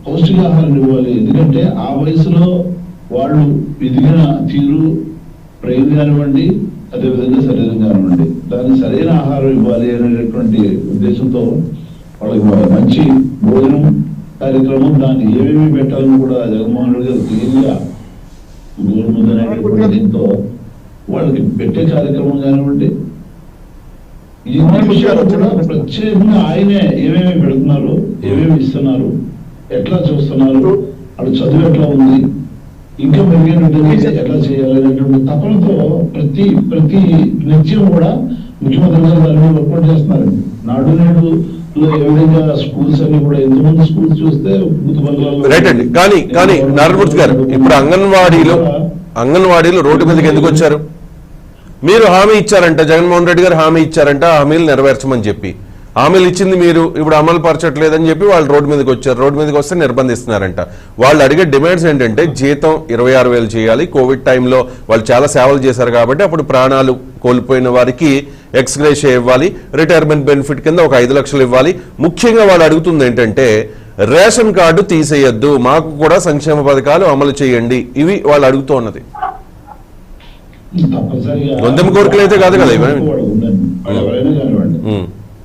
పౌష్టికాహారం ఇవ్వాలి. ఎందుకంటే ఆ వయసులో వాళ్ళు ఎదిగిన తీరు, బ్రెయిన్ కానివ్వండి, అదేవిధంగా శరీరం కానివ్వండి, దాన్ని సరైన ఆహారం ఇవ్వాలి అనేటటువంటి ఉద్దేశంతో వాళ్ళకి మంచి భోజనం కార్యక్రమం, దాన్ని ఏమేమి పెట్టాలని కూడా జగన్మోహన్ రెడ్డి గారు క్లియర్గా గోరుముద్దనేటటువంటి దీంతో వాళ్ళకి పెట్టే కార్యక్రమం కానివ్వండి, ఈ విషయాలు కూడా ప్రత్యేకంగా ఆయనే ఏమేమి పెడుతున్నారు, ఏమేమి ఇస్తున్నారు, ఎట్లా చూస్తున్నారు, వాళ్ళ చదువు ఎట్లా ఉంది, ఇంకా మెరుగైన విధంగా ఎట్లా చేయాలి అనేటువంటి తపనతో ప్రతి నిత్యం కూడా ముఖ్యమంత్రి గారు దాని మీద వర్కౌట్ చేస్తున్నారు. నాడు నేడు లో ఏ విధంగా స్కూల్స్ అన్ని కూడా ఎంతమంది స్కూల్స్ చూస్తే
రైట్ అండి. కానీ నారాయణమూర్తి గారు, ఇప్పుడు అంగన్వాడీలు రోడ్డు మీదకి ఎందుకు వచ్చారు? మీరు హామీ ఇచ్చారంట, జగన్మోహన్ రెడ్డి గారు హామీ ఇచ్చారంట, హామీలు నెరవేర్చమని చెప్పి. హామీలు ఇచ్చింది మీరు, ఇప్పుడు అమలు పరచట్లేదని చెప్పి వాళ్ళు రోడ్డు మీదకి వచ్చారు. రోడ్డు మీదకి వస్తే నిర్బంధిస్తున్నారంట. వాళ్ళు అడిగే డిమాండ్స్ ఏంటంటే జీతం 26,000 చేయాలి, కోవిడ్ టైంలో వాళ్ళు చాలా సేవలు చేశారు కాబట్టి అప్పుడు ప్రాణాలు కోల్పోయిన వారికి ఎక్స్గ్రేషియా ఇవ్వాలి, రిటైర్మెంట్ బెనిఫిట్ కింద ఒక 5 లక్షలు ఇవ్వాలి. ముఖ్యంగా వాళ్ళు అడుగుతుంది ఏంటంటే రేషన్ కార్డు తీసేయద్దు, మాకు కూడా సంక్షేమ పథకాలు అమలు చేయండి. ఇవి వాళ్ళు అడుగుతూ ఉన్నది. గొంతెమ్మ కోరికలు అయితే కాదు కదా ఇవన్నీ.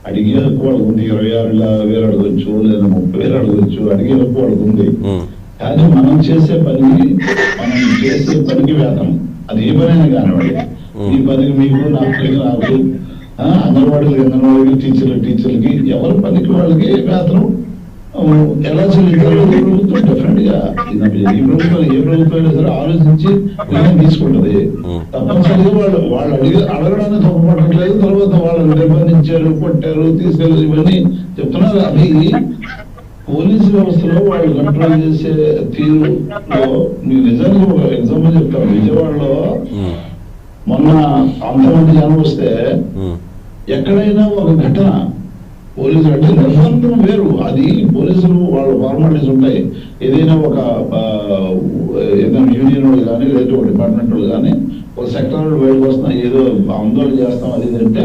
అడిగే హక్కు వాళ్ళకు ఉంది. 26,000 అడగొచ్చు, లేదా 30,000 అడగొచ్చు, అడిగే హక్కు వాళ్ళకు ఉంది. కానీ మనం చేసే పనికి వేతనం, అది ఏ పనైనా కానివ్వండి, ఈ పనికి మీకు, నాకు, అంగన్వాడీలకి, టీచర్లకి ఎవరి పనికి వాళ్ళకి వేతనం ఎలా చెల్లించాలో ప్రభుత్వం డెఫినెట్ గా ఈ ప్రభుత్వం ఏ ప్రభుత్వం సరే ఆలోచించి నిర్ణయం తీసుకుంటది. తప్పనిసరిగా వాళ్ళు అడగడానికి తప్పపడట్లేదు. తర్వాత వాళ్ళని నిర్బంధించారు, కొట్టారు, తీసుకెళ్ళారు, ఇవన్నీ చెప్తున్నారు. అది పోలీసు వ్యవస్థలో వాళ్ళు కంట్రోల్ చేసే తీరులో మీకు నిజానికి ఒక ఎగ్జాంపుల్ చెప్తాను. విజయవాడలో మొన్న అంతమంది జనం వస్తే ఎక్కడైనా ఒక ఘటన పోలీసులు అంటే నిర్బంధం వేరు, అది పోలీసులు వాళ్ళ ఫార్మాలిటీస్ ఉంటాయి. ఏదైనా యూనియన్ వాళ్ళు కానీ, లేదా ఒక డిపార్ట్మెంట్ వాళ్ళు కానీ ఒక సెక్టర్ బయటకు వస్తున్నా ఏదో ఆందోళన చేస్తాం అది అంటే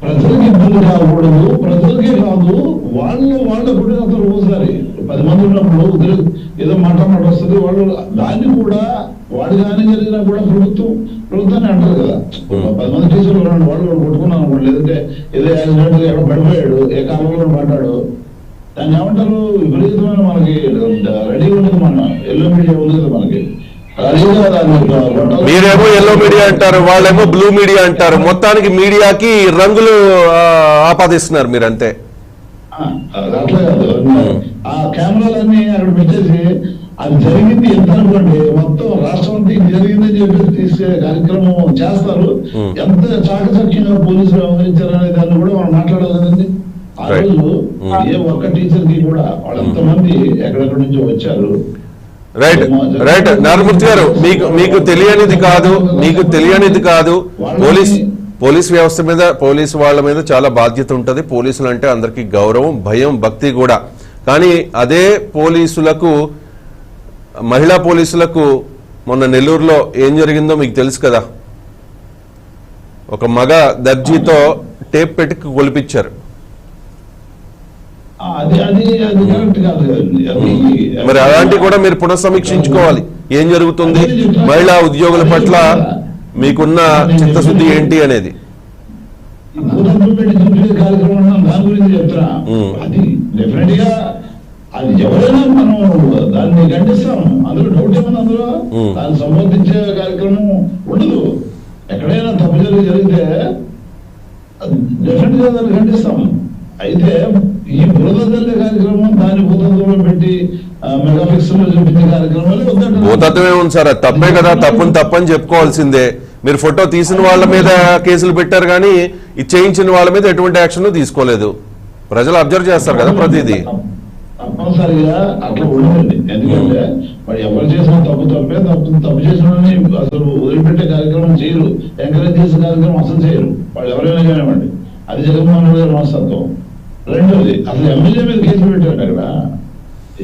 ప్రజలకి ఇబ్బంది కాకూడదు. ప్రజలకే కాదు, వాళ్ళ కూడా అసలు ఒకసారి 10 మంది ఉన్నప్పుడు ఏదో మాట వస్తుంది. వాళ్ళు దాన్ని కూడా వాడు కానీ జరిగినా కూడా ప్రభుత్వాన్ని అంటారు కదా. 10 మంది టీచర్లు వాళ్ళు కొట్టుకున్నాను అనుకోండి, లేదంటే ఏదో యాక్సిడెంట్ ఎక్కడ పడిపోయాడు, ఏ కాలంలో పడ్డాడు, దాన్ని ఏమంటారు విపరీతమైన మనకి రెడీ ఉంది. మన ఎల్లో మీడియా ఉంది కదా మనకి,
మీరేమో ఎల్లో మీడియా అంటారు, వాళ్ళేమో బ్లూ మీడియా అంటారు. మొత్తానికి మీడియాకి రంగులు ఆపాదిస్తున్నారు మీరు, అంతే.
అట్లా కాదు, ఆ కెమెరాలన్నీ అక్కడ పెట్టేసి అది జరిగింది ఎంత అనుకోండి, మొత్తం రాష్ట్రం అంతా ఇది జరిగిందని చెప్పేసి తీసే కార్యక్రమం చేస్తారు. ఎంత చాకచక్యంగా పోలీసులు వ్యవహరించారనే దాన్ని కూడా మనం మాట్లాడాలి కదండి. ఆ రోజు ఏ ఒక్క టీచర్ కి కూడా వాళ్ళు ఎంతమంది ఎక్కడెక్కడి నుంచి వచ్చారు,
రైట్ రైట్ నారాయణమూర్తి గారు, మీకు తెలియనిది కాదు పోలీస్ వ్యవస్థ మీద, పోలీసు వాళ్ళ మీద చాలా బాధ్యత ఉంటుంది. పోలీసులు అంటే అందరికీ గౌరవం, భయం, భక్తి కూడా. కానీ అదే పోలీసులకు, మహిళా పోలీసులకు మొన్న నెల్లూరులో ఏం జరిగిందో మీకు తెలుసు కదా. ఒక మగ దర్జీతో టేప్ పెట్టి కొలిపించారు. మరి అలాంటివి కూడా మీరు పునఃసమీక్షించుకోవాలి. ఏం జరుగుతుంది, మహిళా ఉద్యోగుల పట్ల మీకున్న చిత్తశుద్ధి ఏంటి అనేది.
అది ఎవరైనా మనం దాన్ని ఖండిస్తాం, అందులో డౌట్ ఏమన్నా, అందులో దాన్ని సంబోధించే కార్యక్రమం ఉండదు. ఎక్కడైనా తప్పు జరిగితే డెఫినెట్ గా దాన్ని ఖండిస్తాం. అయితే ఈ బురదల్లే కార్యక్రమం దాన్ని భూతత్వంలో పెట్టి మెగాపిక్సల్ లో చూపించే కార్యక్రమాలు
భూతత్వమే ఉంది సార్, అది తప్పే కదా. తప్పని చెప్పుకోవాల్సిందే. మీరు ఫోటో తీసిన వాళ్ళ మీద కేసులు పెట్టారు కానీ ఇది చేయించిన వాళ్ళ మీద ఎటువంటి యాక్షన్ తీసుకోలేదు. ప్రజలు అబ్జర్వ్ చేస్తారు కదా ప్రతిదీ.
తప్పనిసరిగా అట్లా ఉండదండి. ఎందుకంటే మరి ఎవరు చేసిన తప్పు చేసిన అసలు వదిలిపెట్టే కార్యక్రమం చేయరు, ఎంకరేజ్ చేసే కార్యక్రమం అసలు చేయరు. వాళ్ళు ఎవరైనా కానివ్వండి, అది జగన్మోహన్ రెడ్డి గారి మనస్తత్వం. రెండోది, అసలు ఎమ్మెల్యే మీద కేసులు పెట్టారు అక్కడ.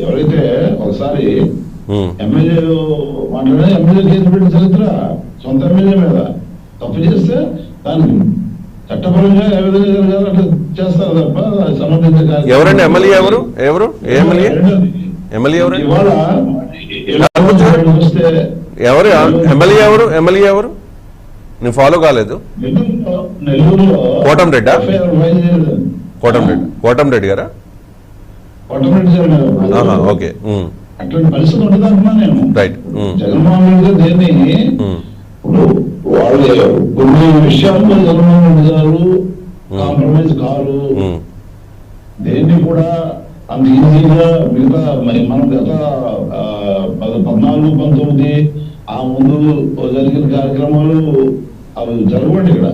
ఎవరైతే ఒకసారి ఎమ్మెల్యే మాట్లాడే ఎమ్మెల్యే కేసు పెట్టిన చరిత్ర, సొంత ఎమ్మెల్యే మీద తప్పు చేస్తే దానికి చట్టపరంగా ఏ విధంగా జరగాలి అట్లా చేస్తారు తప్ప సంబంధించిన.
ఎవరండి ఎమ్మెల్యే? ఎవరు ఎమ్మెల్యే?
ఇవాళ
వస్తే ఎవరు ఎమ్మెల్యే ఎవరు? నేను ఫాలో కాలేదు.
నెల్లూరులో
కోటంరెడ్డి గారా? ఓకే,
అట్లాంటి పరిస్థితి ఉంటుంది అంటున్నా నేను.
రైట్.
జగన్మోహన్ రెడ్డి గారు దేన్ని వాళ్ళు కొన్ని విషయాల్లో జగన్మోహన్ రెడ్డి గారు కాంప్రమైజ్ కారు. దేన్ని కూడా అంత ఈజీగా మిగతా మనం గత 14-19 ఆ ముందు జరిగిన కార్యక్రమాలు అవి జరగవండి ఇక్కడ.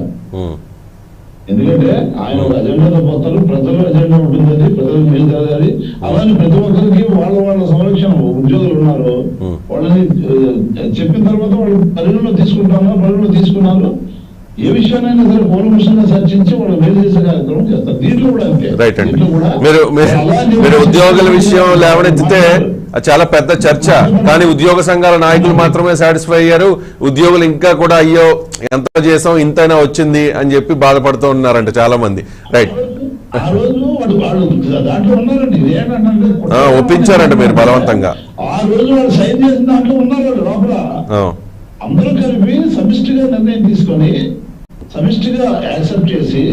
ఎందుకంటే ఆయన ఒక అజెండాతో పోతారు, ప్రజల అజెండా ఉంటుంది, ప్రజలకు ఏం జరగాలి. అలానే ప్రతి ఒక్కరికి వాళ్ళ సంరక్షణ ఉద్యోగులు ఉన్నారు, వాళ్ళని చెప్పిన తర్వాత వాళ్ళు పరిగణలో తీసుకున్నారు. ఏ విషయానైనా సరే పూర్వమిషంగా చర్చించి వాళ్ళు మేలు చేసే కార్యక్రమం చేస్తారు. దీంట్లో కూడా అంతే.
రైట్ అండి. మీరు ఉద్యోగుల విషయం లేవనెత్తితే చాలా పెద్ద చర్చ, కానీ ఉద్యోగ సంఘాల నాయకులు మాత్రమే సాటిస్ఫై అయ్యారు. ఉద్యోగులు ఇంకా కూడా అయ్యో ఎంత చేసాం ఇంతైనా వచ్చింది అని చెప్పి బాధపడుతూ ఉన్నారంట చాలా మంది. రైట్. ఒప్పించారంట మీరు బలవంతంగా.
ఆ రోజు వాళ్ళు సైన్ చేసిన దాంట్లో ఉన్నారు లోపల. అందరూ కలిపి సమిష్టిగా నిర్ణయం తీసుకొని సమిష్టిగా యాక్సెప్ట్ చేసి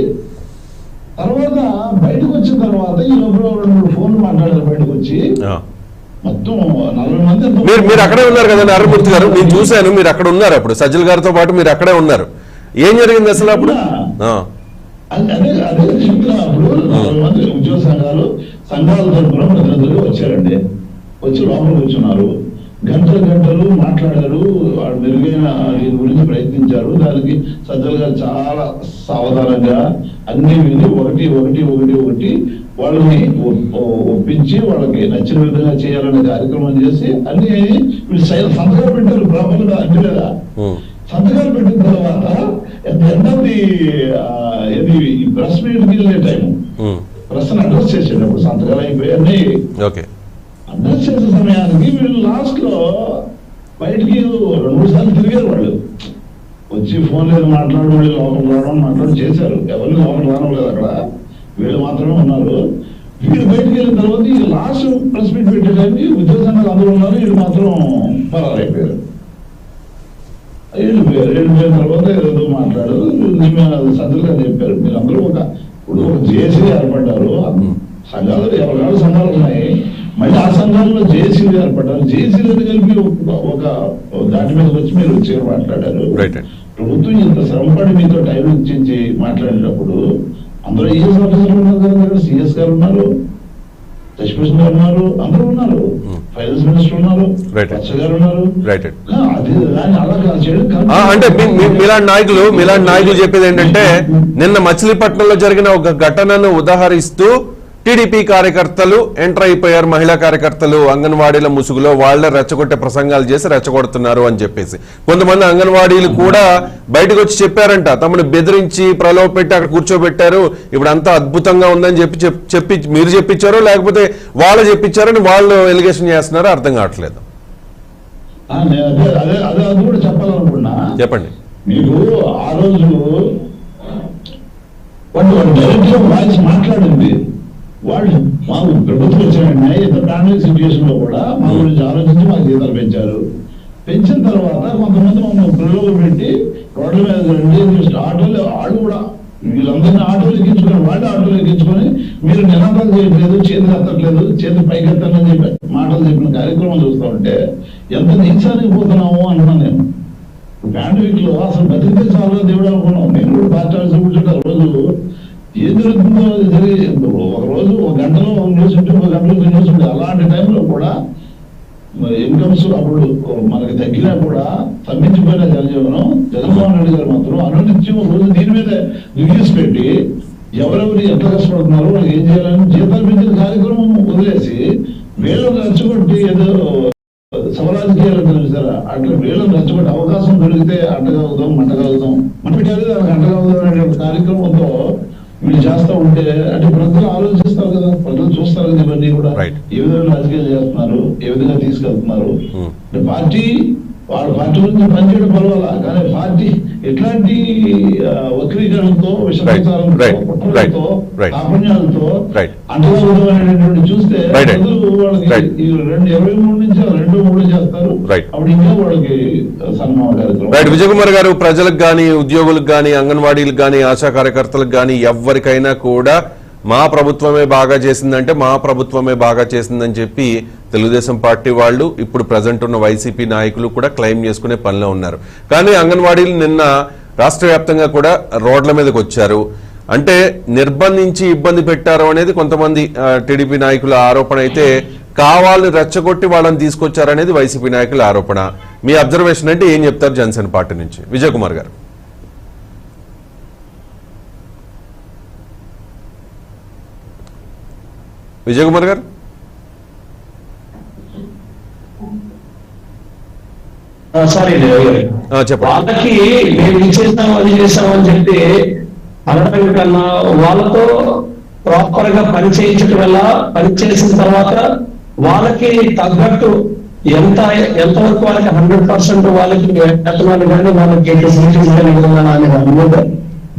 తర్వాత బయటకు వచ్చిన తర్వాత ఈ లోపల 2-3 ఫోన్లు మాట్లాడారు. బయటకు వచ్చి మొత్తం 40 మంది.
మీరు అక్కడే ఉన్నారు కదా నారాయణమూర్తి గారు, నేను చూశాను. మీరు అక్కడ ఉన్నారు అప్పుడు, సజ్జల్ గారితో పాటు మీరు అక్కడే ఉన్నారు. ఏం జరిగింది అసలు అప్పుడు?
అదే చెప్తున్నా. అప్పుడు 40 మంది ఉద్యోగ సంఘాల తరఫున ప్రతినిధులు వచ్చారండి. వచ్చి లోపల కూర్చున్నారు. గంటలు మాట్లాడారు. వాళ్ళు మెరుగైన దీని గురించి ప్రయత్నించారు. దానికి సజ్జల్ గారు చాలా సావధానంగా అన్ని విని ఒకటి వాళ్ళని ఒప్పించి వాళ్ళకి నచ్చిన విధంగా చేయాలనే కార్యక్రమం చేసి అన్ని వీళ్ళు సంతకాలు పెట్టారు. ప్రాపర్గా అంటే లేదా సంతకాలు పెట్టిన తర్వాత ప్రెస్ మీట్కి వెళ్ళే టైం ప్రెస్ అడ్రస్ చేసేటప్పుడు సంతకాలు అయిపోయాయి. అడ్రస్ చేసే సమయానికి వీళ్ళు లాస్ట్ లో బయటికి 2-3 సార్లు తిరిగారు. వాళ్ళు వచ్చి ఫోన్ లేదు మాట్లాడడం, లోపల రావడం చేశారు. ఎవరిని లోపల రావడం లేదు అక్కడ, వీళ్ళు మాత్రమే ఉన్నారు. వీళ్ళు బయటకు వెళ్ళిన తర్వాత ఈ లాస్ట్ ప్రెస్ మీట్ పెట్టేటానికి ఉద్యోగ సంఘాలు అందరూ ఉన్నారు. వీళ్ళు మాత్రం పరారైపోయారు. వెళ్ళిపోయిన తర్వాత ఏదో మాట్లాడారు. సజ్జలుగా చెప్పారు, మీరందరూ ఇప్పుడు ఒక జేసీ ఏర్పడ్డారు. సంఘాలు ఎవరి సంఘాలు ఉన్నాయి, మళ్ళీ ఆ సంఘాలలో జేసీలు ఏర్పడ్డారు. జేసీలను కలిపి ఒక దాటి మీద వచ్చి మీరు వచ్చి మాట్లాడారు. ప్రభుత్వం ఇంత శ్రమపడి మీతో టైం ఇచ్చి మాట్లాడేటప్పుడు అందరూ ఈఎస్ ఆఫీసర్లు ఉన్నారు కదా, సిఎస్ గారు ఉన్నారు, ఎడ్యుకేషన్ గారు ఉన్నారు, అందరూ ఉన్నారు, ఫైనాన్స్ మినిస్టర్ ఉన్నారు, గారు ఉన్నారు. అది అలా చేయడం
అంటే మీలాంటి నాయకులు చెప్పేది ఏంటంటే, నిన్న మచిలీపట్నంలో జరిగిన ఒక ఘటనను ఉదాహరిస్తూ టీడీపీ కార్యకర్తలు ఎంటర్ అయిపోయారు, మహిళా కార్యకర్తలు అంగన్వాడీల ముసుగులో వాళ్లే రెచ్చగొట్టే ప్రసంగాలు చేసి రెచ్చగొడుతున్నారు అని చెప్పేసి కొంతమంది అంగన్వాడీలు కూడా బయటకు వచ్చి చెప్పారంట, తమను బెదిరించి ప్రలోభ పెట్టి అక్కడ కూర్చోబెట్టారు, ఇప్పుడు అంతా అద్భుతంగా ఉందని చెప్పి మీరు చెప్పించారో లేకపోతే వాళ్ళు చెప్పించారని వాళ్ళు ఎలిగేషన్ చేస్తున్నారో అర్థం కావట్లేదు.
అదే అది కూడా చెప్పాలనుకున్నా. చెప్పండి. మీకు ఆ రోజు డైరెక్ట్ వాయిస్ మాట్లాడింది, వాళ్ళు మాకు ప్రభుత్వం వచ్చిన ఇంత ప్యానల్ సిచ్యువేషన్ లో కూడా మా గురించి ఆలోచించి మాకు జీతాలు పెంచిన తర్వాత కొంతమంది మమ్మల్ని ప్రలోభ పెట్టి రోడ్ల మీద రండి ఆటోలు వాళ్ళు కూడా వీళ్ళందరినీ ఆటోలు ఎక్కించుకొని వాళ్ళే ఆటోలు ఎక్కించుకొని మీరు నిరంతరం చేయట్లేదు, చేతులు ఎత్తట్లేదు, చేతులు పైకి ఎత్తాలని చెప్పి మాటలు చెప్పిన కార్యక్రమం చూస్తూ ఉంటే ఎంత నీచానికి పోతున్నాము అంటున్నాను నేను. పాండమిక్ లో అసలు బతికితే చాలా దేవుడు అనుకున్నాం. నేను కూడా పార్టీ ఆఫీస్ కూర్చుంటే రోజు ఏం జరుగుతుందో జరిగి ఒక రోజు ఒక గంటలో న్యూస్ ఉంటే ఒక గంటలో న్యూస్ ఉంటే అలాంటి టైంలో కూడా ఇన్కమ్స్ అప్పుడు మనకి తగ్గినా కూడా తగ్గించిపోయిన జనజీవనం జగన్మోహన్ రెడ్డి గారు మాత్రం అనునిత్యం రోజు దీని మీద రివ్యూస్ పెట్టి ఎవరెవరు ఎట్లా కష్టపడుతున్నారు వాళ్ళకి ఏం చేయాలని జీతాలు పెంచిన కార్యక్రమం వదిలేసి వీళ్ళని రెచ్చగొట్టి ఏదో సవరాజకీయాలు తెలుస్తారా అట్లా వీళ్ళని రెచ్చగొట్టి అవకాశం దొరికితే అడ్డగలుగుతాం మంటగలుగుతాం మనకి అంటగలుగుతాం అనే కార్యక్రమంతో వీళ్ళు చేస్తూ ఉంటే అంటే ప్రజలు ఆలోచిస్తారు కదా, ప్రజలు చూస్తారు కదా ఇవన్నీ కూడా ఏ విధంగా రాజకీయాలు చేస్తున్నారు, ఏ విధంగా తీసుకెళ్తున్నారు. అంటే పార్టీ వాళ్ళ పార్టీ గురించి పనిచేయడం పర్వాలా, కానీ పార్టీ ఎట్లాంటి వక్రీకరణతో విషయాలతో కాపుణ్యాలతో అంటగలుగుతామనేటువంటి చూస్తే ప్రజలు వాళ్ళకి 23 నుంచి 2-3 చేస్తారు. అప్పుడు ఇంకా వాళ్ళకి సన్మాన కార్యక్రమం.
విజయ్ కుమార్ గారు, ప్రజలకు గాని ఉద్యోగులకు గాని అంగన్వాడీలకు గాని ఆశా కార్యకర్తలకు గాని ఎవరికైనా కూడా మా ప్రభుత్వమే బాగా చేసిందంటే మా ప్రభుత్వమే బాగా చేసిందని చెప్పి తెలుగుదేశం పార్టీ వాళ్ళు ఇప్పుడు ప్రజెంట్ ఉన్న వైసీపీ నాయకులు కూడా క్లెయిమ్ చేసుకునే పనిలో ఉన్నారు. కానీ అంగన్వాడీలు నిన్న రాష్ట్ర వ్యాప్తంగా కూడా రోడ్ల మీదకి వచ్చారు. అంటే నిర్బంధించి ఇబ్బంది పెట్టారు అనేది కొంతమంది టీడీపీ నాయకుల ఆరోపణ అయితే, కావాలని రెచ్చగొట్టి వాళ్ళని తీసుకొచ్చారనేది వైసీపీ నాయకుల ఆరోపణ. మీ అబ్జర్వేషన్ అంటే ఏం చెప్తారు జనసేన పార్టీ నుంచి? విజయ్ కుమార్ గారు. విజయ్ కుమార్ గారు
వాళ్ళకి మేము చేస్తాం అది చేస్తామని చెప్పి అనడం కన్నా వాళ్ళతో ప్రాపర్ గా పని చేయించడం వల్ల పని చేసిన తర్వాత వాళ్ళకి తగ్గట్టు ఎంతవరకు వాళ్ళకి 100% వాళ్ళకి వేతనాలు కానీ వాళ్ళకి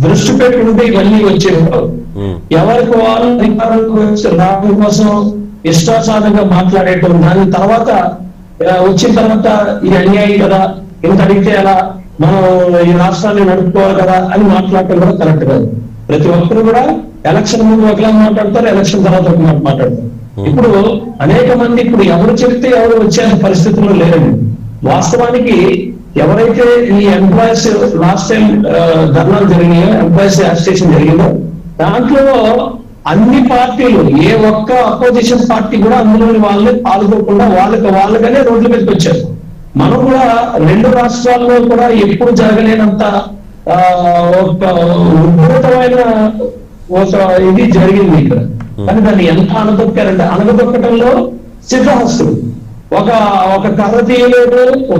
దృష్టి పెట్టుకుంటే ఇవన్నీ వచ్చేవారు. ఎవరికి వాళ్ళు అధికారంలోకి రావడం కోసం ఇష్టాసారంగా మాట్లాడేటం, దాని తర్వాత వచ్చిన తర్వాత ఇది అన్యాయం కదా, ఇంత అడిగితే అలా మనం ఈ రాష్ట్రాన్ని నడుపుకోవాలి కదా అని మాట్లాడటం కూడా కరెక్ట్ కాదు. ప్రతి ఒక్కరు కూడా ఎలక్షన్ ముందు ఒకలా మాట్లాడతారు, ఎలక్షన్ తర్వాత ఒక మాట మాట్లాడతారు. ఇప్పుడు అనేక మంది ఇప్పుడు ఎవరు చెప్తే ఎవరు వచ్చే పరిస్థితుల్లో లేరండి. వాస్తవానికి ఎవరైతే ఈ ఎంప్లాయీస్ లాస్ట్ టైం ధర్నాలు జరిగినాయో, ఎంప్లాయీస్ అసోసియేషన్ జరిగిందో దాంట్లో అన్ని పార్టీలు ఏ ఒక్క అపోజిషన్ పార్టీ కూడా అందులోని వాళ్ళే పాల్గొకుండా వాళ్ళకనే రోడ్ల మీదకి వచ్చారు. మనం కూడా 2 రాష్ట్రాల్లో కూడా ఎప్పుడు జరగలేనంత ఒక ఉద్ధృతమైన ఒక ఇది జరిగింది ఇక్కడ. కానీ దాన్ని ఎంత అణదొక్కారంటే అణగదొక్కటంలో సిద్ధహస్తులు ఒక కర్ర తీయలేదు, ఒక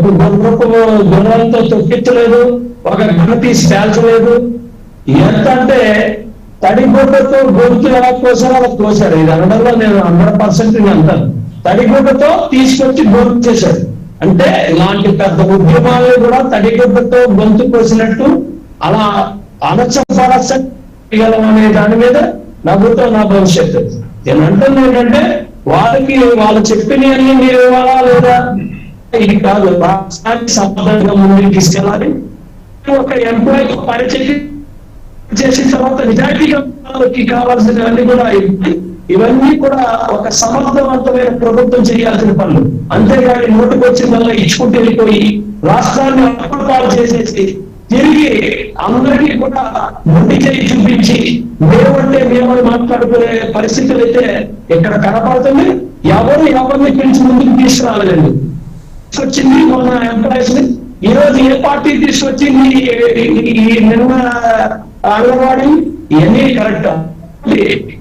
గుర్రంతో తొక్కించలేదు, ఒక గణతి పేల్చలేదు. ఎంత అంటే తడిగుడ్డతో గొంతు ఎలా కోసారో అలా కోసారు. ఇది అనడంలో నేను 100% అంటాను. తడిగుడ్డతో తీసుకొచ్చి గొంతు చేశారు. అంటే ఇలాంటి పెద్ద ఉద్యమాలు కూడా తడిగుడ్డతో గొంతు కోసినట్టు అలా అణచపరచగలం అనే దాని మీద నవ్వుతో నా భవిష్యత్తు. నేను అంటుంది ఏంటంటే వాళ్ళు చెప్పినవన్నీ మీరు ఇవ్వాలా లేదా ఇది కాదు, రాష్ట్రానికి సమర్థంగా ముందుకు తీసుకెళ్ళాలి. ఒక ఎంప్లాయీ పరిచయం చేసిన తర్వాత నిజాయితీగా కావాల్సినవన్నీ కూడా ఇవన్నీ కూడా ఒక సమర్థవంతమైన ప్రభుత్వం చేయాల్సిన పనులు. అంతేగాని నోటుకు వచ్చిన వల్ల ఇచ్చుకుంటూ వెళ్ళిపోయి రాష్ట్రాన్ని అప్పపాలు చేసేసి తిరిగి అందరికీ కూడా మొండి చేయి చూపించి మేమంటే మేమని మాట్లాడుకునే పరిస్థితులు అయితే ఇక్కడ కనపడుతుంది. ఎవరిని పిలిచి ముందుకు తీసుకురాలేదండి. తీసుకొచ్చింది మన ఎంప్లాయీస్ ని. ఈ రోజు ఏ పార్టీ తీసుకొచ్చింది నిన్న అంగన్వాడీ ఇవన్నీ కరెక్ట్.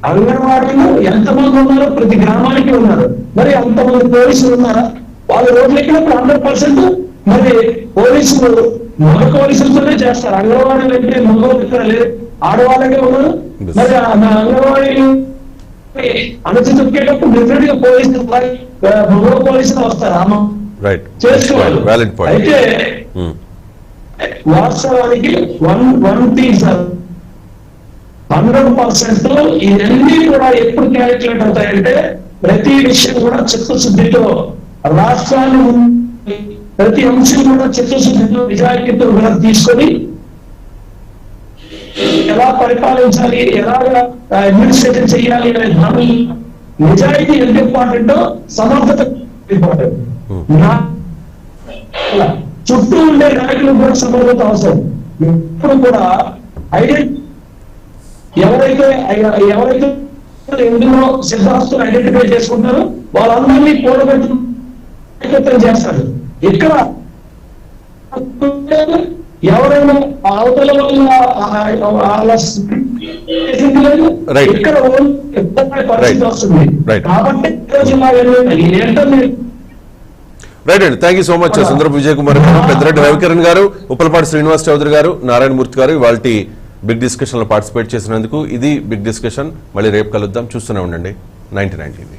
అంగన్వాడీలో ఎంతమంది ఉన్నారో ప్రతి గ్రామానికి ఉన్నారు. మరి అంతమంది పోలీసులు ఉన్నారా? వాళ్ళు రోడ్లు ఎక్కినప్పుడు 100% మరి పోలీసులు మగ పోలీసులతోనే చేస్తారు. అంగన్వాడీలు అంటే మగవాళ్ళు ఇక్కడ లేదు, ఆడవాళ్ళకే ఉన్నారు. మరి ఆ అంగన్వాడీ అణచితొక్కేటప్పుడు డిఫరెంట్ గా పోలీసులు మగ పోలీసులు వస్తారు చేసుకోవాలి. అయితే వాస్తవానికి 100% ఇవన్నీ కూడా ఎప్పుడు క్యాలిక్యులేట్ అవుతాయంటే ప్రతి విషయం కూడా చిత్తశుద్ధితో రాష్ట్రాన్ని ప్రతి అంశం కూడా చిత్తశుద్ధితో నిజాయితీతో కూడా తీసుకొని ఎలా పరిపాలించాలి, ఎలాగా అడ్మినిస్ట్రేషన్ చేయాలి అనే దాని నిజాయితీ ఎంత ఇంపార్టెంట్, సమర్థత ఇంపార్టెంట్. చుట్టూ ఉండే నాయకులు కూడా సమర్థత అవసరం. ఇప్పుడు కూడా ఎవరైతే ఎందులో సిద్ధాస్తులు ఐడెంటిఫై చేసుకుంటారో వాళ్ళందరినీ కూడబెట్టి చేస్తారు. ఇక్కడ ఎవరైనా అవతల ఇక్కడ పరిస్థితి వస్తుంది. కాబట్టి
రైట్ అండి, thank you so much Sundarapu Vijay Kumar గారు, పెద్దిరెడ్డి రవికిరణ్ గారు, ఉప్పలపాటి శ్రీనివాస్ చౌదరి గారు, నారాయణమూర్తి గారు ఇవాళ బిగ్ డిస్కషన్ లో పార్టిసిపేట్ చేసినందుకు. ఇది బిగ్ డిస్కషన్. మళ్ళీ రేపు కలుద్దాం. చూస్తూనే ఉండండి 99 టీవీ.